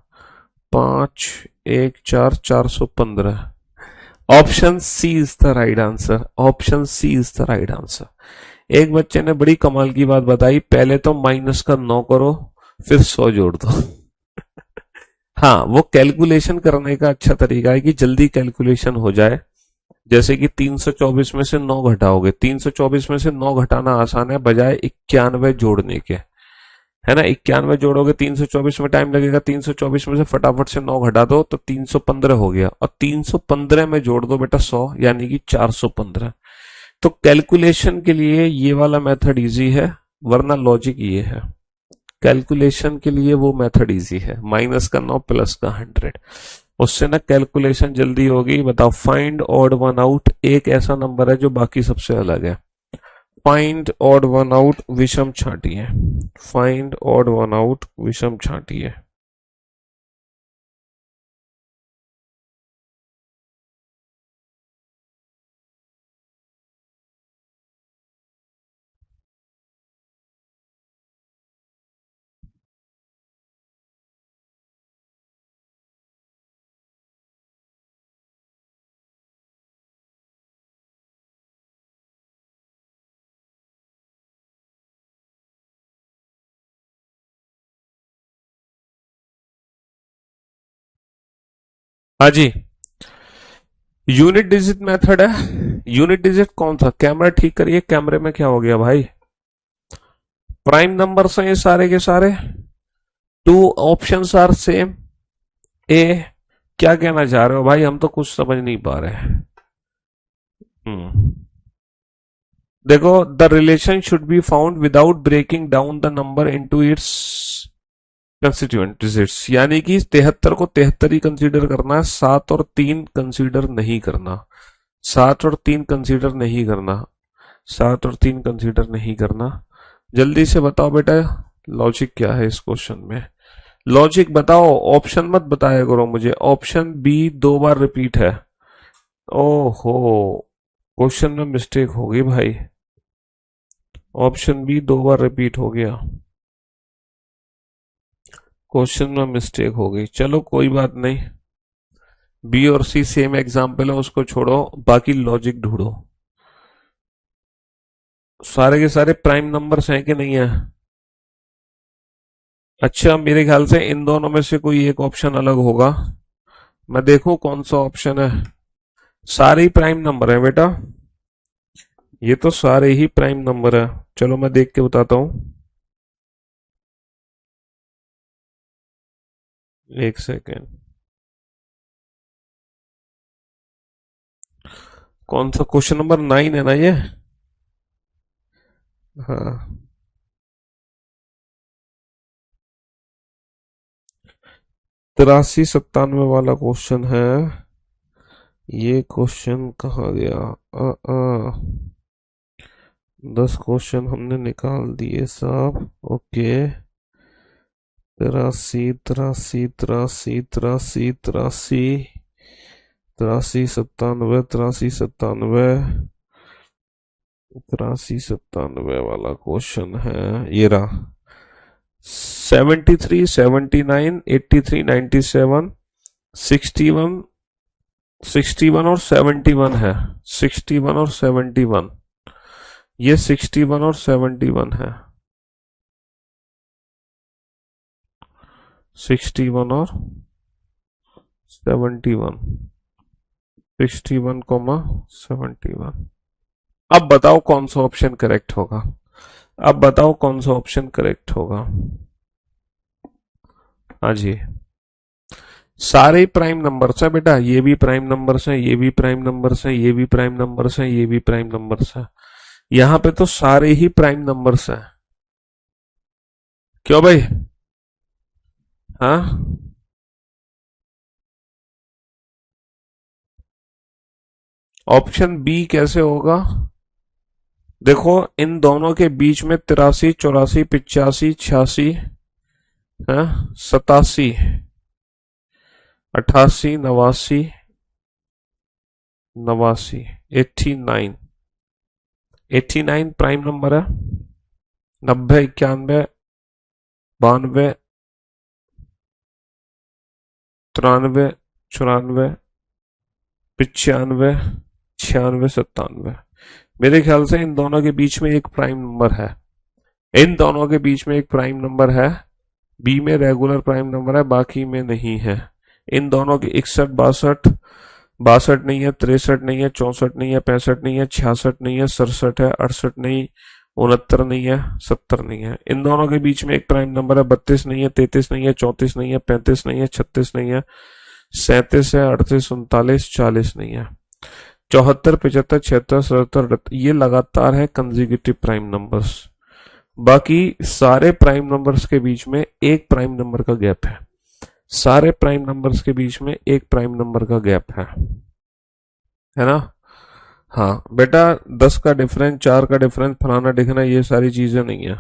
514 415। Option C is the right answer, option C is the right answer. एक बच्चे ने बड़ी कमाल की बात बताई, पहले तो माइनस का 9 करो फिर 100 जोड़ दो। हाँ, वो कैलकुलेशन करने का अच्छा तरीका है कि जल्दी कैलकुलेशन हो जाए। जैसे कि 324 में से 9 घटाओगे, 324 में से 9 घटाना आसान है बजाय 91 जोड़ने के, है ना। 91 जोड़ोगे 324 में टाइम लगेगा, 324 में से फटाफट से 9 घटा दो तो 315 हो गया, और 315 में जोड़ दो बेटा 100 यानी कि 415। तो कैलकुलेशन के लिए ये वाला मेथड इजी है, वरना लॉजिक ये है। कैलकुलेशन के लिए वो मेथड इजी है, माइनस का 9 प्लस का 100, उससे ना कैलकुलेशन जल्दी होगी। बताओ, फाइंड ऑड वन आउट एक ऐसा नंबर है जो बाकी सबसे अलग है। फाइंड ऑड वन आउट विषम छांटिए, फाइंड ऑड वन आउट विषम छांटिए। हाँ जी, यूनिट डिजिट मेथड है। यूनिट डिजिट कौन था, कैमरा ठीक करिए, कैमरे में क्या हो गया भाई, प्राइम नंबर हैं ये सारे के सारे। Two options are same. ए, क्या कहना चाह रहे हो भाई, हम तो कुछ समझ नहीं पा रहे हैं। देखो, the relation should be found without breaking down the number into its constituent digits, यानी कि 73 को 73 ही कंसीडर करना है, 7 और 3 कंसीडर नहीं करना, 7 और 3 कंसीडर नहीं करना, 7 और 3 कंसीडर नहीं करना। जल्दी से बताओ बेटा, लॉजिक क्या है इस क्वेश्चन में? लॉजिक बताओ, ऑप्शन मत बताया करो मुझे। ऑप्शन बी 2 बार रिपीट है। ओहो, क्वेश्चन में मिस्टेक हो गई भाई, ऑप्शन बी 2 बार रिपीट हो गया, क्वेश्चन में मिस्टेक हो गई। चलो कोई बात नहीं, बी और सी सेम एग्जाम्पल है, उसको छोड़ो, बाकी लॉजिक ढूंढो। सारे के सारे प्राइम नंबर्स हैं कि नहीं है? अच्छा, मेरे ख्याल से इन दोनों में से कोई एक ऑप्शन अलग होगा, मैं देखूं कौन सा ऑप्शन है। सारे ही प्राइम नंबर है बेटा, ये तो सारे ही प्राइम नंबर है। चलो मैं देख के बताता हूँ, एक सेकेंड। कौन सा क्वेश्चन नंबर 9 है ना ये? हाँ, 83 97 वाला क्वेश्चन है। ये क्वेश्चन कहाँ गया? 10 क्वेश्चन हमने निकाल दिए साहब। ओके, 83 83 83 83 93 97 93 97 93 97 वाला क्वेश्चन है, ये रहा। 73 79 83 97 61 61 और 71 है। 61 और 71, ये 61 और 71 है। 61 और 71, 61, 71। अब बताओ कौन सा ऑप्शन करेक्ट होगा? अब बताओ कौन सा ऑप्शन करेक्ट होगा? हाँ जी, सारे ही प्राइम नंबर्स हैं बेटा, ये भी प्राइम नंबर्स हैं, ये भी प्राइम नंबर्स हैं, ये भी प्राइम नंबर्स हैं, ये भी प्राइम नंबर्स हैं। यहाँ पे तो सारे ही प्राइम नंबर्स हैं। क्यों भाई? हाँ, ऑप्शन बी कैसे होगा? देखो, इन दोनों के बीच में 83 84 85 86 है, 87 88 89 89, 89, 89 प्राइम नंबर है। 90 91 92 93 94 95 96 97, मेरे ख्याल से इन दोनों के बीच में एक प्राइम नंबर है। इन दोनों के बीच में एक प्राइम नंबर है, बी में रेगुलर प्राइम नंबर है, बाकी में नहीं है। इन दोनों के 61 62, 62 नहीं है, 63 नहीं है, 64 नहीं है, 65 नहीं है, 66 नहीं है, 67 है, 68 नहीं, 69 नहीं है, 70 नहीं है। इन दोनों के बीच में एक प्राइम नंबर है, 32 नहीं है, 33 नहीं है, 34 नहीं है, 35 नहीं है, 36 नहीं है, 37 है, 38 39 40 नहीं है। 74 75 76 77 ये लगातार है कंजिक्यूटिव प्राइम नंबर्स। बाकी सारे प्राइम नंबर्स के बीच में एक प्राइम नंबर का गैप है, सारे प्राइम नंबर्स के बीच में एक प्राइम नंबर का गैप है ना? हाँ बेटा, 10 का डिफरेंस, 4 का डिफरेंस, फलाना दिखना, ये सारी चीजें नहीं है।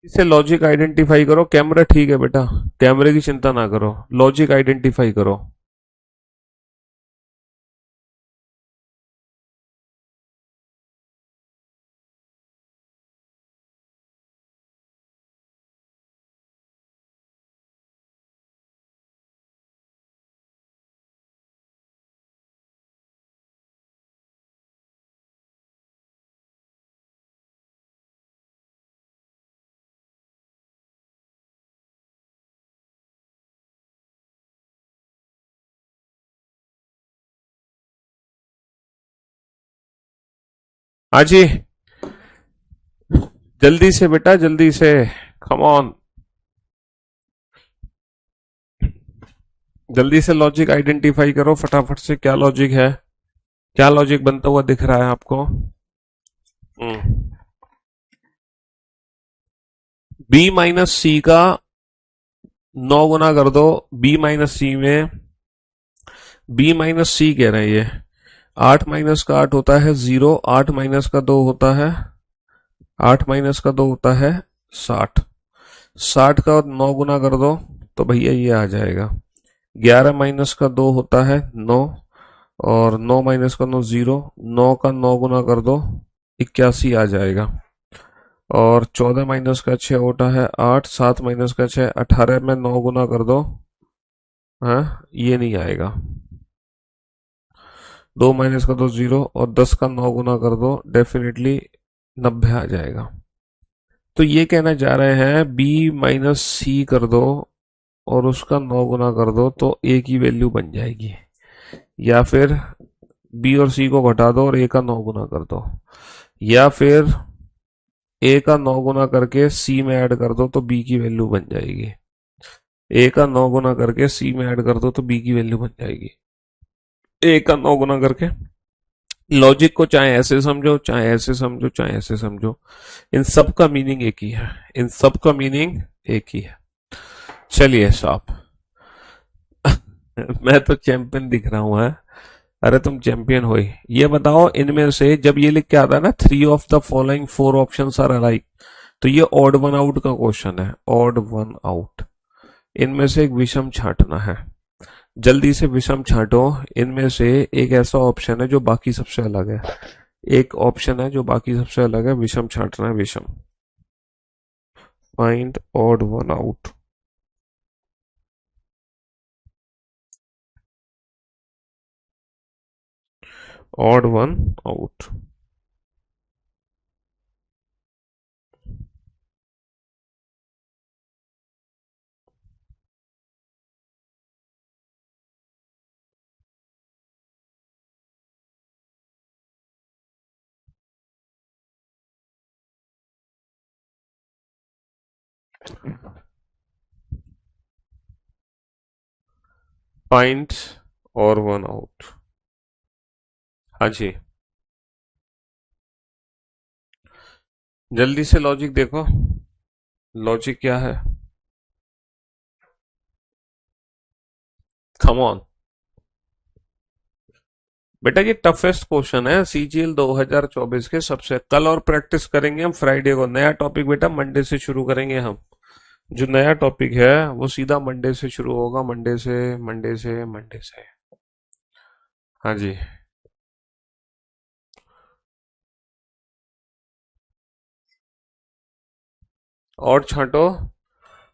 इसे लॉजिक आइडेंटिफाई करो, कैमरा ठीक है बेटा, कैमरे की चिंता ना करो, लॉजिक आइडेंटिफाई करो। हाँ जी, जल्दी से बेटा, जल्दी से, कम ऑन, जल्दी से लॉजिक आइडेंटिफाई करो फटाफट से। क्या लॉजिक है, क्या लॉजिक बनता हुआ दिख रहा है आपको? बी माइनस सी का 9 गुना कर दो। बी माइनस सी में, बी माइनस सी कह रहे हैं ये, 8 माइनस का 8 होता है 0, 8 माइनस का 2 होता है, 8 माइनस का 2 होता है 60, 60 का 9 गुना कर दो तो भैया ये आ जाएगा। 11 माइनस का 2 होता है 9, और 9 माइनस का 9 0, 9 का 9 गुना कर दो 81 आ जाएगा। और 14 माइनस का 6 होता है 8, 7 माइनस का 6 18 में 9 गुना कर दो, हाँ ये नहीं आएगा। 2 माइनस का 2 0, और 10 का 9 गुना कर दो, डेफिनेटली 90 आ जाएगा। तो ये कहना चाह रहे हैं b माइनस सी कर दो और उसका 9 गुना कर दो तो a की वैल्यू बन जाएगी, या फिर b और c को घटा दो और a का 9 गुना कर दो, या फिर a का 9 गुना करके c में ऐड कर दो तो b की वैल्यू बन जाएगी। a का 9 गुना करके c में ऐड कर दो तो b की वैल्यू बन जाएगी। a का 9 गुना करके, लॉजिक को चाहे ऐसे समझो, चाहे ऐसे समझो, चाहे ऐसे समझो, इन सब का मीनिंग एक ही है, इन सब का मीनिंग एक ही है। चलिए साहब मैं तो चैंपियन दिख रहा हूं, है? अरे तुम चैंपियन हो ही। ये बताओ, इनमें से जब ये लिख के आता है ना 3 of the following 4 options are alike, तो ये ऑड वन आउट का क्वेश्चन है, ऑड वन आउट। इनमें से एक विषम छांटना है, जल्दी से विषम छांटो। इनमें से एक ऐसा ऑप्शन है जो बाकी सबसे अलग है, एक ऑप्शन है जो बाकी सबसे अलग है, विषम छांटना है, विषम। Find odd one out. Odd one out. Find और वन आउट। हाँ जी, जल्दी से लॉजिक देखो, लॉजिक क्या है, कम ऑन बेटा। ये टफेस्ट क्वेश्चन है सीजीएल 2024 के सबसे। कल और प्रैक्टिस करेंगे हम फ्राइडे को, नया टॉपिक बेटा मंडे से शुरू करेंगे हम। जो नया टॉपिक है वो सीधा मंडे से शुरू होगा, मंडे से, मंडे से, मंडे से। हाँ जी, और छांटो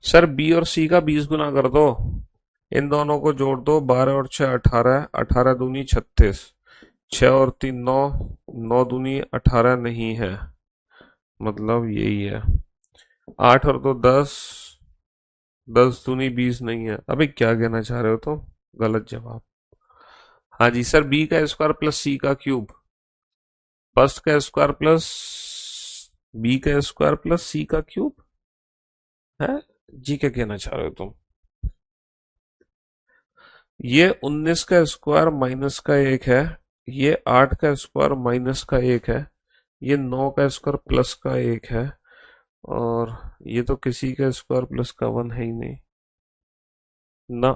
सर, बी और सी का 20 गुना कर दो, इन दोनों को जोड़ दो, 12 और 6 18, 18 दूनी 36, 6 और 3 9, 9 दूनी 18 नहीं है, मतलब यही है। 8 और 2 10, 10 दूनी 20 नहीं है। अबे क्या कहना चाह रहे हो तुम? गलत जवाब। हाँ जी सर, बी का स्क्वायर प्लस सी का क्यूब, फर्स्ट का स्क्वायर प्लस बी का स्क्वायर प्लस सी का क्यूब है जी। क्या कहना चाह रहे हो तुम? ये 19 का स्क्वायर माइनस का 1 है, ये 8 का स्क्वायर माइनस का 1 है, ये 9 का स्क्वायर प्लस का 1 है, और ये तो किसी का स्क्वायर प्लस का 1 है ही नहीं ना।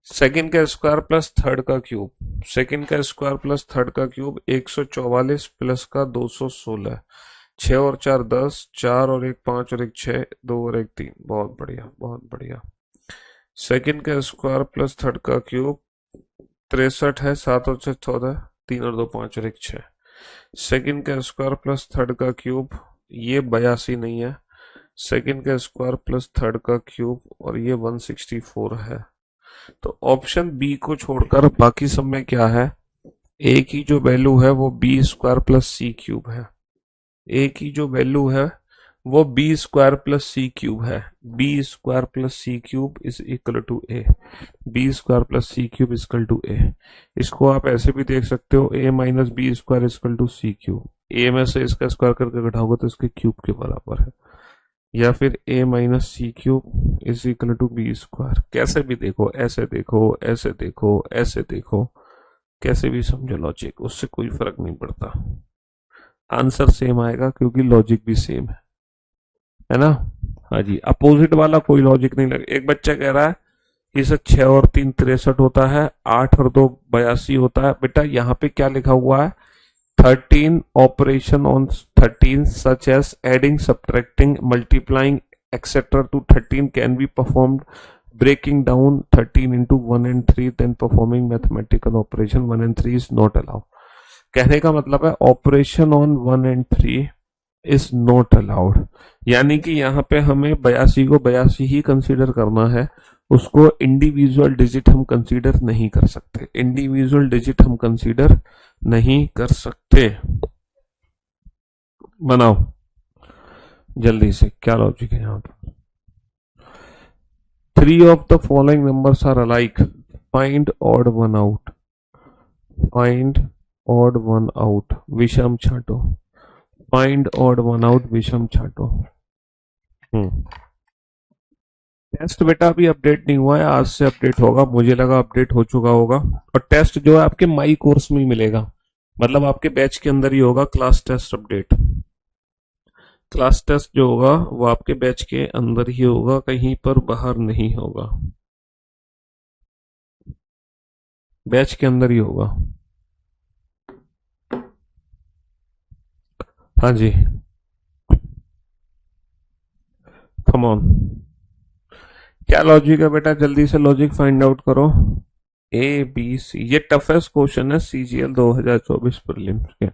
सेकंड का स्क्वायर प्लस थर्ड का क्यूब, सेकंड का स्क्वायर प्लस थर्ड का क्यूब 144 प्लस का 216, 6 और 4 10, 4 और 1 5 और 1 6, 2 और 1 3। बहुत बढ़िया, बहुत बढ़िया। सेकंड का स्क्वायर प्लस थर्ड का क्यूब 63 है, 7 और 6 14, 3 और 2 5 और 1 6। सेकंड का स्क्वायर प्लस थर्ड का क्यूब, ये 82 नहीं है, सेकंड का स्क्वायर प्लस थर्ड का क्यूब, और ये 164 है। तो ऑप्शन बी को छोड़कर बाकी सब में क्या है, ए की जो वैल्यू है वो B square plus C cube है। ए की जो वैल्यू है वो B square plus C cube है। B square plus C cube is equal to A. B square plus C cube equal to A. इसको आप ऐसे भी देख सकते हो, A minus B square equal to C cube. A में से इसका स्क्वायर करके घटाओगे तो इसके क्यूब के बराबर है। या फिर A minus C cube is equal to B square. कैसे भी देखो, ऐसे देखो, ऐसे देखो, ऐसे देखो, कैसे भी समझो लॉजिक, उससे कोई फर्क नहीं पड़ता, आंसर सेम आएगा क्योंकि लॉजिक भी सेम है ना। हाँ जी, अपोजिट वाला कोई लॉजिक नहीं लगे। एक बच्चा कह रहा है इसे 6 और 3 63 होता है, 8 और 2 82 होता है। बेटा यहाँ पे क्या लिखा हुआ है, 13 operation on 13 such as adding, subtracting, multiplying etcetera to 13 can be performed breaking down 13 into 1 and 3 then performing mathematical operation 1 and 3 is not allowed। कहने का मतलब है operation on 1 and 3 is not allowed, यानी कि यहाँ पे हमें 82 को 82 ही कंसीडर करना है, उसको इंडिविजुअल डिजिट हम कंसीडर नहीं कर सकते। इंडिविजुअल डिजिट हम कंसीडर नहीं कर सकते। बनाओ जल्दी से, क्या लॉजिक है यहाँ पर। 3 of the following numbers are alike. Find odd one out. Find odd one out. विषम छाटो। Find odd one out, विषम छाटो। टेस्ट बेटा अभी अपडेट नहीं हुआ है, आज से अपडेट होगा। मुझे लगा अपडेट हो चुका होगा। और टेस्ट जो है आपके माई कोर्स में ही मिलेगा, मतलब आपके बैच के अंदर ही होगा class test update. Class test जो होगा वो आपके बैच के अंदर ही होगा, कहीं पर बाहर नहीं होगा, बैच के अंदर ही होगा। हाँ जी, कम ऑन। क्या लॉजिक है बेटा, जल्दी से लॉजिक फाइंड आउट करो। ए बी सी, ये टफेस्ट क्वेश्चन है सीजीएल 2024 प्रीलिम्स के।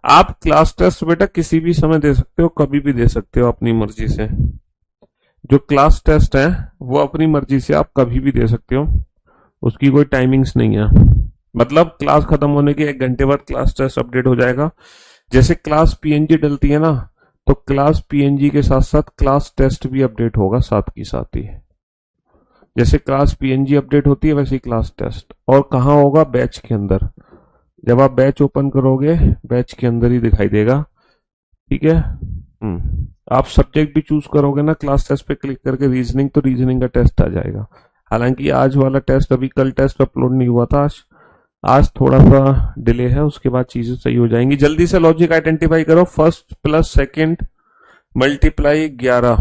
आप क्लास टेस्ट बेटा किसी भी समय दे सकते हो, कभी भी दे सकते हो अपनी मर्जी से। जो क्लास टेस्ट है वो अपनी मर्जी से आप कभी भी दे सकते हो, उसकी कोई टाइमिंग्स नहीं है। मतलब क्लास खत्म होने के 1 घंटे बाद क्लास टेस्ट अपडेट हो जाएगा। जैसे क्लास पीएनजी डलती है ना, तो क्लास पीएनजी के साथ साथ क्लास टेस्ट भी अपडेट होगा साथ की साथ ही। जैसे क्लास पीएनजी अपडेट होती है वैसे ही क्लास टेस्ट। और कहाँ होगा, बैच के अंदर। जब आप बैच ओपन करोगे बैच के अंदर ही दिखाई देगा, ठीक है। आप सब्जेक्ट भी चूज करोगे ना क्लास टेस्ट पे क्लिक करके रीजनिंग, तो रीजनिंग का टेस्ट आ जाएगा। हालांकि आज वाला टेस्ट, अभी कल टेस्ट अपलोड नहीं हुआ था, आज थोड़ा सा डिले है, उसके बाद चीजें सही हो जाएंगी। जल्दी से लॉजिक आइडेंटिफाई करो। First plus second multiply 11।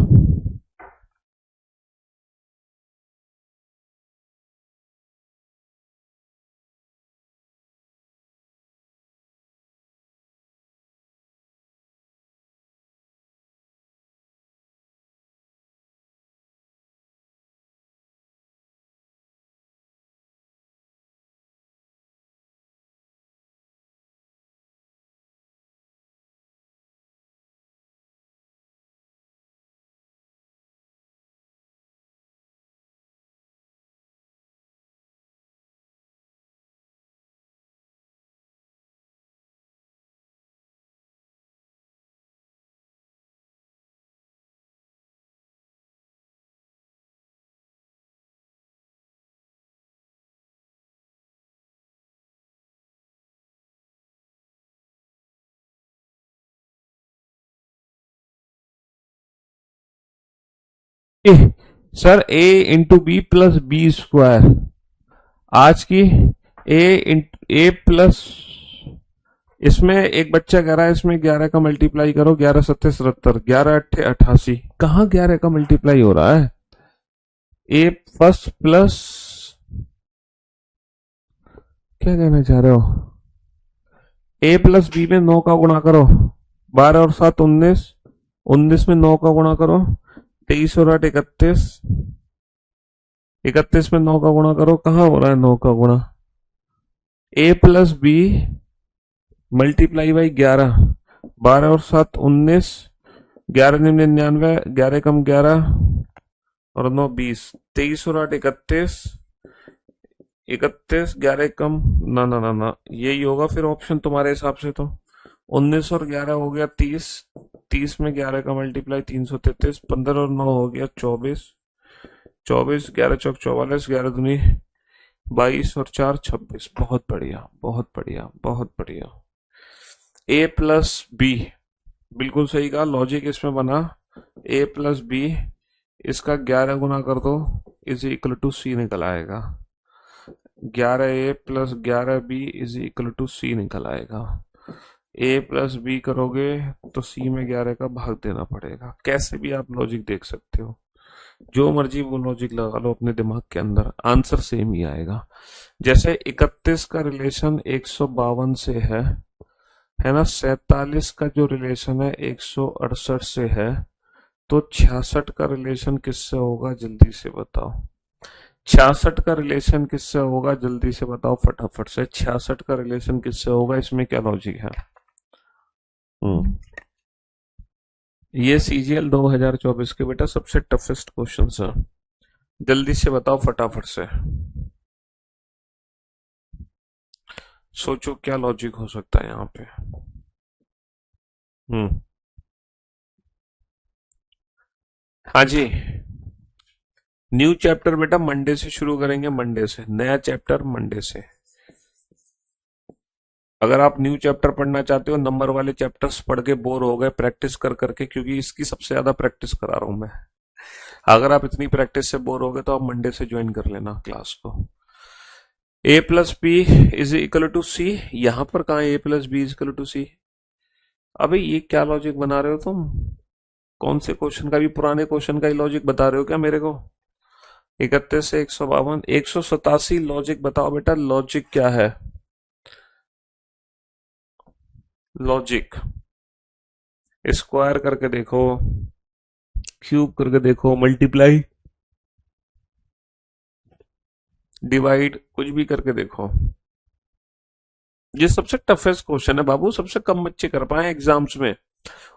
Sir A into B plus B square, आज की ए प्लस, इसमें एक बच्चा कह रहा है इसमें 11 का मल्टीप्लाई करो, 11 सत्ते 77, 11 अट्ठे 88, कहाँ 11 का मल्टीप्लाई हो रहा है? ए फर्स्ट प्लस, क्या कहना चाह रहे हो? ए प्लस बी में 9 का गुणा करो, 12 और 7 19, 19 में 9 का गुणा करो, 23 और 8 31, 31 में 9 का गुणा करो, कहाँ हो रहा है 9 का गुणा? ए प्लस बी मल्टीप्लाई बाई 11, 12 और 7 19, 11 99, 11 कम 11 और 9 20, 23 और 8 31, 31 11 कम, ना ना ना ना, यही होगा फिर ऑप्शन तुम्हारे हिसाब से तो। 19 और 11 हो गया 30, 30 में 11 का मल्टीप्लाई 333, 15 और 9 हो गया 24, 24 11 चौक 44, 11 दूनी 22 और 4 26। बहुत बढ़िया बहुत बढ़िया बहुत बढ़िया। ए प्लस बी, बिल्कुल सही कहा, लॉजिक इसमें बना। ए प्लस बी, इसका 11 गुना कर दो, इज इक्वल टू सी निकल आएगा। 11A plus 11B is equal to C निकल आएगा। ए प्लस बी करोगे तो सी में 11 का भाग देना पड़ेगा। कैसे भी आप लॉजिक देख सकते हो, जो मर्जी वो लॉजिक लगा लो अपने दिमाग के अंदर, आंसर सेम ही आएगा। जैसे 31 का रिलेशन 152 से है ना, 47 का जो रिलेशन है 168 से है, तो 66 का रिलेशन किससे होगा जल्दी से बताओ। 66 का रिलेशन किससे होगा जल्दी से बताओ फटाफट से। 66 का रिलेशन किससे होगा, इसमें क्या लॉजिक है? ये सीजीएल 2024 के बेटा सबसे टफेस्ट क्वेश्चन है, जल्दी से बताओ फटाफट से। सोचो क्या लॉजिक हो सकता है यहाँ पे। हाँ जी, न्यू चैप्टर बेटा मंडे से शुरू करेंगे, मंडे से नया चैप्टर, मंडे से। अगर आप न्यू चैप्टर पढ़ना चाहते हो, नंबर वाले चैप्टर्स पढ़ के बोर हो गए प्रैक्टिस कर करके, क्योंकि इसकी सबसे ज्यादा प्रैक्टिस करा रहा हूं मैं। अगर आप इतनी प्रैक्टिस से बोर हो गए तो आप मंडे से ज्वाइन कर लेना क्लास को। A plus B is equal to C, यहां पर कहा A plus B is equal to C? अबे ये क्या लॉजिक बना रहे हो तुम? कौन से क्वेश्चन का भी, पुराने क्वेश्चन का ही लॉजिक बता रहे हो क्या मेरे को? 31 से 152, 187 लॉजिक बताओ बेटा, लॉजिक क्या है? लॉजिक स्क्वायर करके देखो, क्यूब करके देखो, मल्टीप्लाई डिवाइड, कुछ भी करके देखो। ये सबसे टफेस्ट क्वेश्चन है बाबू, सबसे कम बच्चे कर पाए एग्जाम्स में।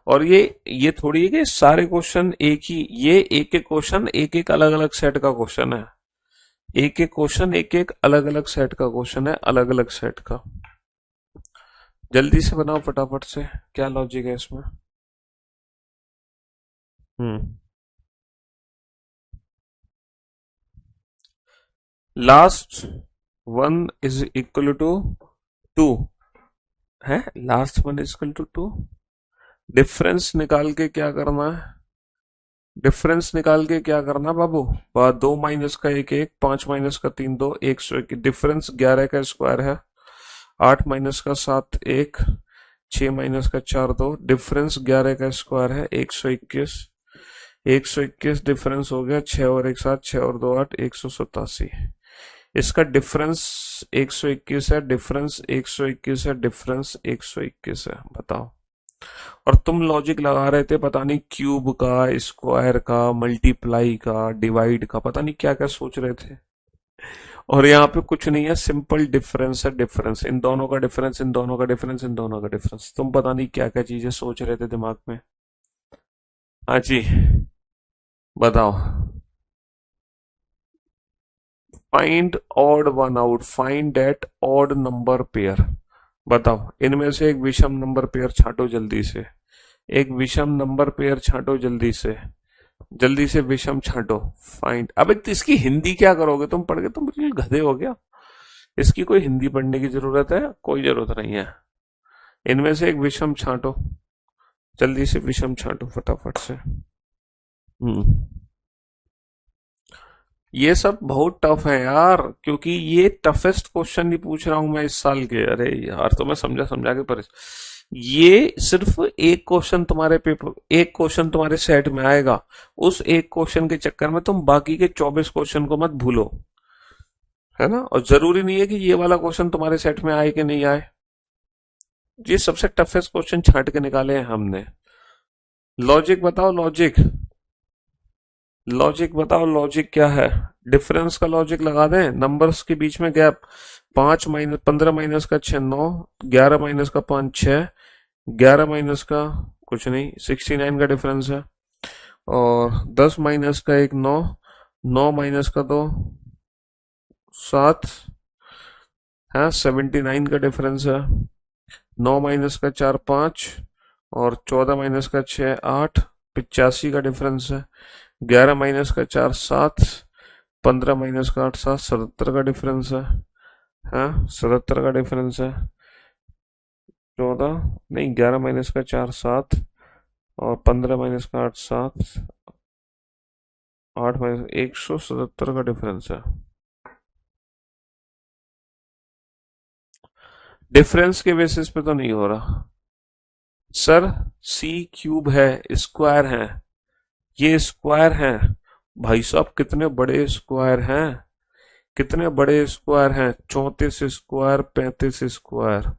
और ये थोड़ी है कि सारे क्वेश्चन एक ही, ये एक एक क्वेश्चन एक एक अलग अलग सेट का क्वेश्चन है, एक एक क्वेश्चन एक एक अलग अलग सेट का क्वेश्चन है, अलग अलग सेट का। जल्दी से बनाओ फटाफट से, क्या लॉजिक है इसमें? Last one is equal to 2 है, last one is equal to 2। Difference निकाल के क्या करना है? डिफरेंस निकाल के क्या करना बाबू? 2 माइनस का 1 1, 5 माइनस का 3 2, 101। डिफरेंस 11 का स्क्वायर है, 8 माइनस का 7 1, 6 माइनस का 4 2। डिफरेंस 11 का स्क्वायर है 121, 121 डिफरेंस हो गया 6 और 1 7, 6 और 2 8, 187। इसका डिफरेंस 121 है, डिफरेंस 121 है, डिफरेंस 121 है, बताओ। और तुम लॉजिक लगा रहे थे पता नहीं क्यूब का, स्क्वायर का, मल्टीप्लाई का, डिवाइड का, पता नहीं क्या क्या सोच रहे थे। और यहाँ पे कुछ नहीं है, सिंपल डिफरेंस है, डिफरेंस, इन दोनों का डिफरेंस, इन दोनों का डिफरेंस, इन दोनों का डिफरेंस। तुम पता नहीं क्या क्या चीजें सोच रहे थे दिमाग में। हाँ जी बताओ। Find odd one out, find that odd number pair. बताओ इनमें से एक विषम नंबर पेयर छांटो जल्दी से, एक विषम नंबर पेयर छांटो जल्दी से, जल्दी से विषम छांटो। फाइंड, अबे तो इसकी हिंदी क्या करोगे तुम पढ़ के, तुम बिल्कुल गधे हो गया। इसकी कोई हिंदी पढ़ने की जरूरत है? कोई जरूरत नहीं है। इनमें से एक विषम छांटो, जल्दी से विषम छांटो फटाफट से। ये सब बहुत टफ है यार, क्योंकि ये टफेस्ट क्वेश्चन नहीं पूछ रहा हूं मैं इस साल के। अरे यार, तो मैं समझा समझा के पर ये सिर्फ एक क्वेश्चन तुम्हारे पेपर, एक क्वेश्चन तुम्हारे सेट में आएगा। उस एक क्वेश्चन के चक्कर में तुम बाकी के 24 क्वेश्चन को मत भूलो, है ना। और जरूरी नहीं है कि ये वाला क्वेश्चन तुम्हारे सेट में आए कि नहीं आए। ये सबसे टफेस्ट क्वेश्चन छांट के निकाले हैं हमने। लॉजिक बताओ, लॉजिक। लॉजिक बताओ, लॉजिक क्या है। डिफरेंस का लॉजिक लगा दें, नंबर्स के बीच में गैप। 15 - 15 - का 6 9, 11 - का 5 6, 11 - का कुछ नहीं, 69 का डिफरेंस है। और 10 - का 1 9, 9 - का 2 7 है, 79 का डिफरेंस है। 9 - का 4 5, और 14 - का 6 8, 85 का डिफरेंस है। 11 - का 4 7, 15 - का 8 7, 77 का डिफरेंस है। हाँ, 77 का डिफरेंस है। 14 नहीं, 11 - का 4 7, और 15 - का 8 7, 8 माइनस 177 का डिफरेंस है। डिफरेंस के बेसिस पे तो नहीं हो रहा सर। सी क्यूब है, स्क्वायर है, ये स्क्वायर है। भाई साहब कितने बड़े स्क्वायर हैं, कितने बड़े स्क्वायर हैं। 34 स्क्वायर, 35 स्क्वायर,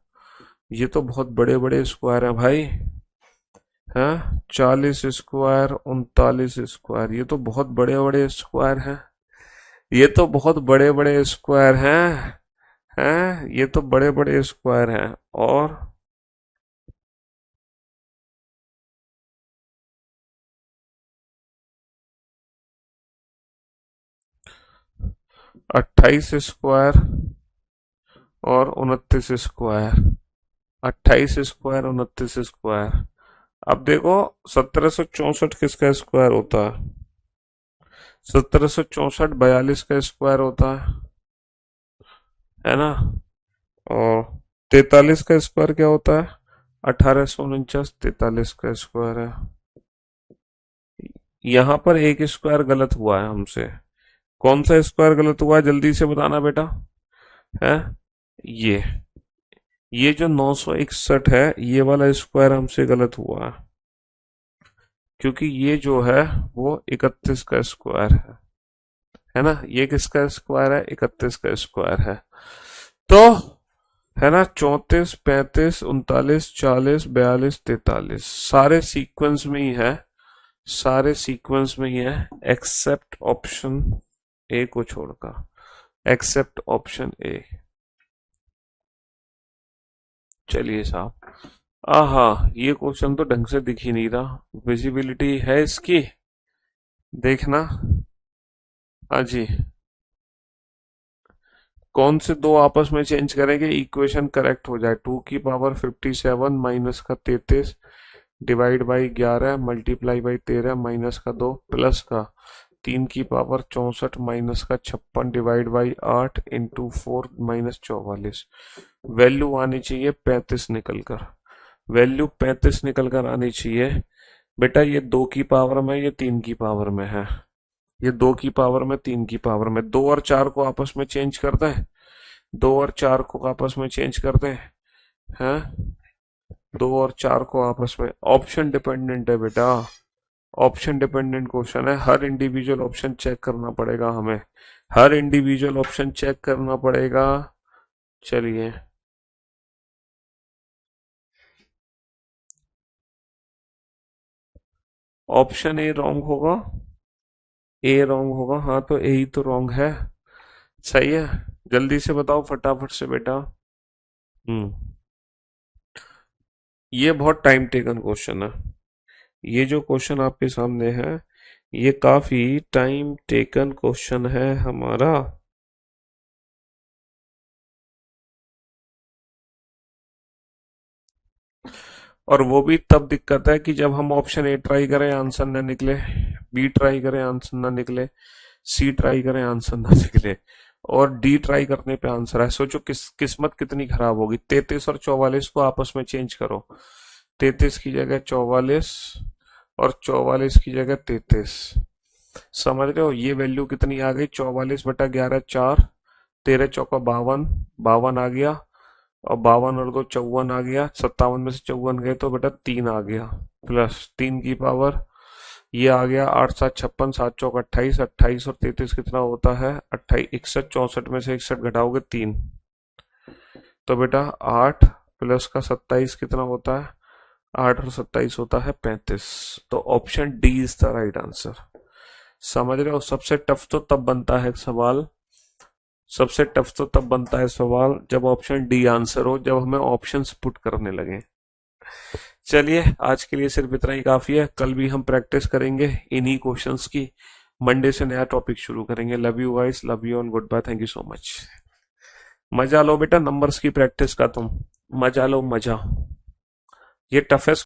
ये तो बहुत बड़े बड़े स्क्वायर हैं भाई। हैं, 40 स्क्वायर, 39 स्क्वायर, ये तो बहुत बड़े बड़े स्क्वायर हैं। ये तो बहुत बड़े बड़े स्क्वायर हैं। हैं, ये तो बड़े बड़े स्क्वायर हैं। और 28 स्क्वायर और 29 स्क्वायर, 28 स्क्वायर, 29 स्क्वायर। अब देखो, 1764 किसका स्क्वायर होता है। 1764 42 का स्क्वायर होता है ना। और 43 का स्क्वायर क्या होता है। 1849 43 का स्क्वायर है। यहाँ पर एक स्क्वायर गलत हुआ है हमसे। कौन सा स्क्वायर गलत हुआ है, जल्दी से बताना बेटा। है, ये ये जो 961 है, ये वाला स्क्वायर हमसे गलत हुआ है, क्योंकि ये जो है वो 31 का स्क्वायर है ना। ये किसका स्क्वायर है, 31 का स्क्वायर है। तो है ना, 34 35 39 40 42 43 सारे सीक्वेंस में ही है, सारे सीक्वेंस में ही है, एक्सेप्ट ऑप्शन ए को छोड़कर, एक्सेप्ट ऑप्शन ए। चलिए साहब। आहा, ये क्वेश्चन तो ढंग से दिख ही नहीं रहा, विजिबिलिटी है इसकी, देखना। हाँ जी। कौन से दो आपस में चेंज करेंगे, इक्वेशन करेक्ट हो जाए। 2 की पावर 57 माइनस का 33 divide by 11 multiply by 13 minus का 2 प्लस का 3 की पावर 64 माइनस का 56 divide by 8 into 4 minus 44। Value आनी चाहिए 35 निकल कर, वैल्यू 35 निकल कर आनी चाहिए। बेटा ये 2 की पावर में, ये 3 की पावर में है। ये 2 की पावर में, 3 की पावर में, 2 और 4 को आपस में चेंज करते हैं। 2 और 4 को आपस में चेंज करते हैं। 2 और 4 को आपस में, ऑप्शन डिपेंडेंट है बेटा, ऑप्शन डिपेंडेंट क्वेश्चन है। हर इंडिविजुअल ऑप्शन चेक करना पड़ेगा हमें, हर इंडिविजुअल ऑप्शन चेक करना पड़ेगा। चलिए, ऑप्शन ए रॉन्ग होगा, ए रॉन्ग होगा। हाँ, तो ए ही तो रॉन्ग है। सही है, जल्दी से बताओ फटाफट से बेटा। हम्म, ये बहुत टाइम टेकन क्वेश्चन है। ये जो क्वेश्चन आपके सामने है, ये काफी टाइम टेकन क्वेश्चन है हमारा। और वो भी तब दिक्कत है कि जब हम ऑप्शन ए ट्राई करें आंसर ना निकले, बी ट्राई करें आंसर ना निकले, सी ट्राई करें आंसर ना निकले, और डी ट्राई करने पे आंसर है। सोचो किस्मत कितनी खराब होगी। 33 और 44 को आपस में चेंज करो। 33 की जगह 44, और 44 की जगह 33। समझ रहे हो, ये वैल्यू कितनी आ गई, 44/11 4, 13 चौका 52, 52 आ गया, और 52 और 2 54 आ गया, 57 में से 54 गए तो बेटा 3 आ गया, प्लस 3 की पावर ये आ गया 8 7 56, 7 चौक 28, 28 और 33 कितना होता है 28, 61, 64 में से 61 घटाओगे 3, तो बेटा 8 प्लस का 27 कितना होता है, 8 और 27 होता है 35। तो option D is the right answer. समझ रहे हो, सबसे टफ तो तब बनता है सवाल, सबसे टफ तो तब बनता है सवाल जब ऑप्शन डी आंसर हो, जब हमें ऑप्शंस पुट करने लगे। चलिए आज के लिए सिर्फ इतना ही काफी है, कल भी हम प्रैक्टिस करेंगे इन्हीं क्वेश्चंस की, मंडे से नया टॉपिक शुरू करेंगे। Love you guys, love you and good bye, thank you so much. मजा लो बेटा नंबर्स की प्रैक्टिस का, तुम मजा लो मजा, ये टफेस्ट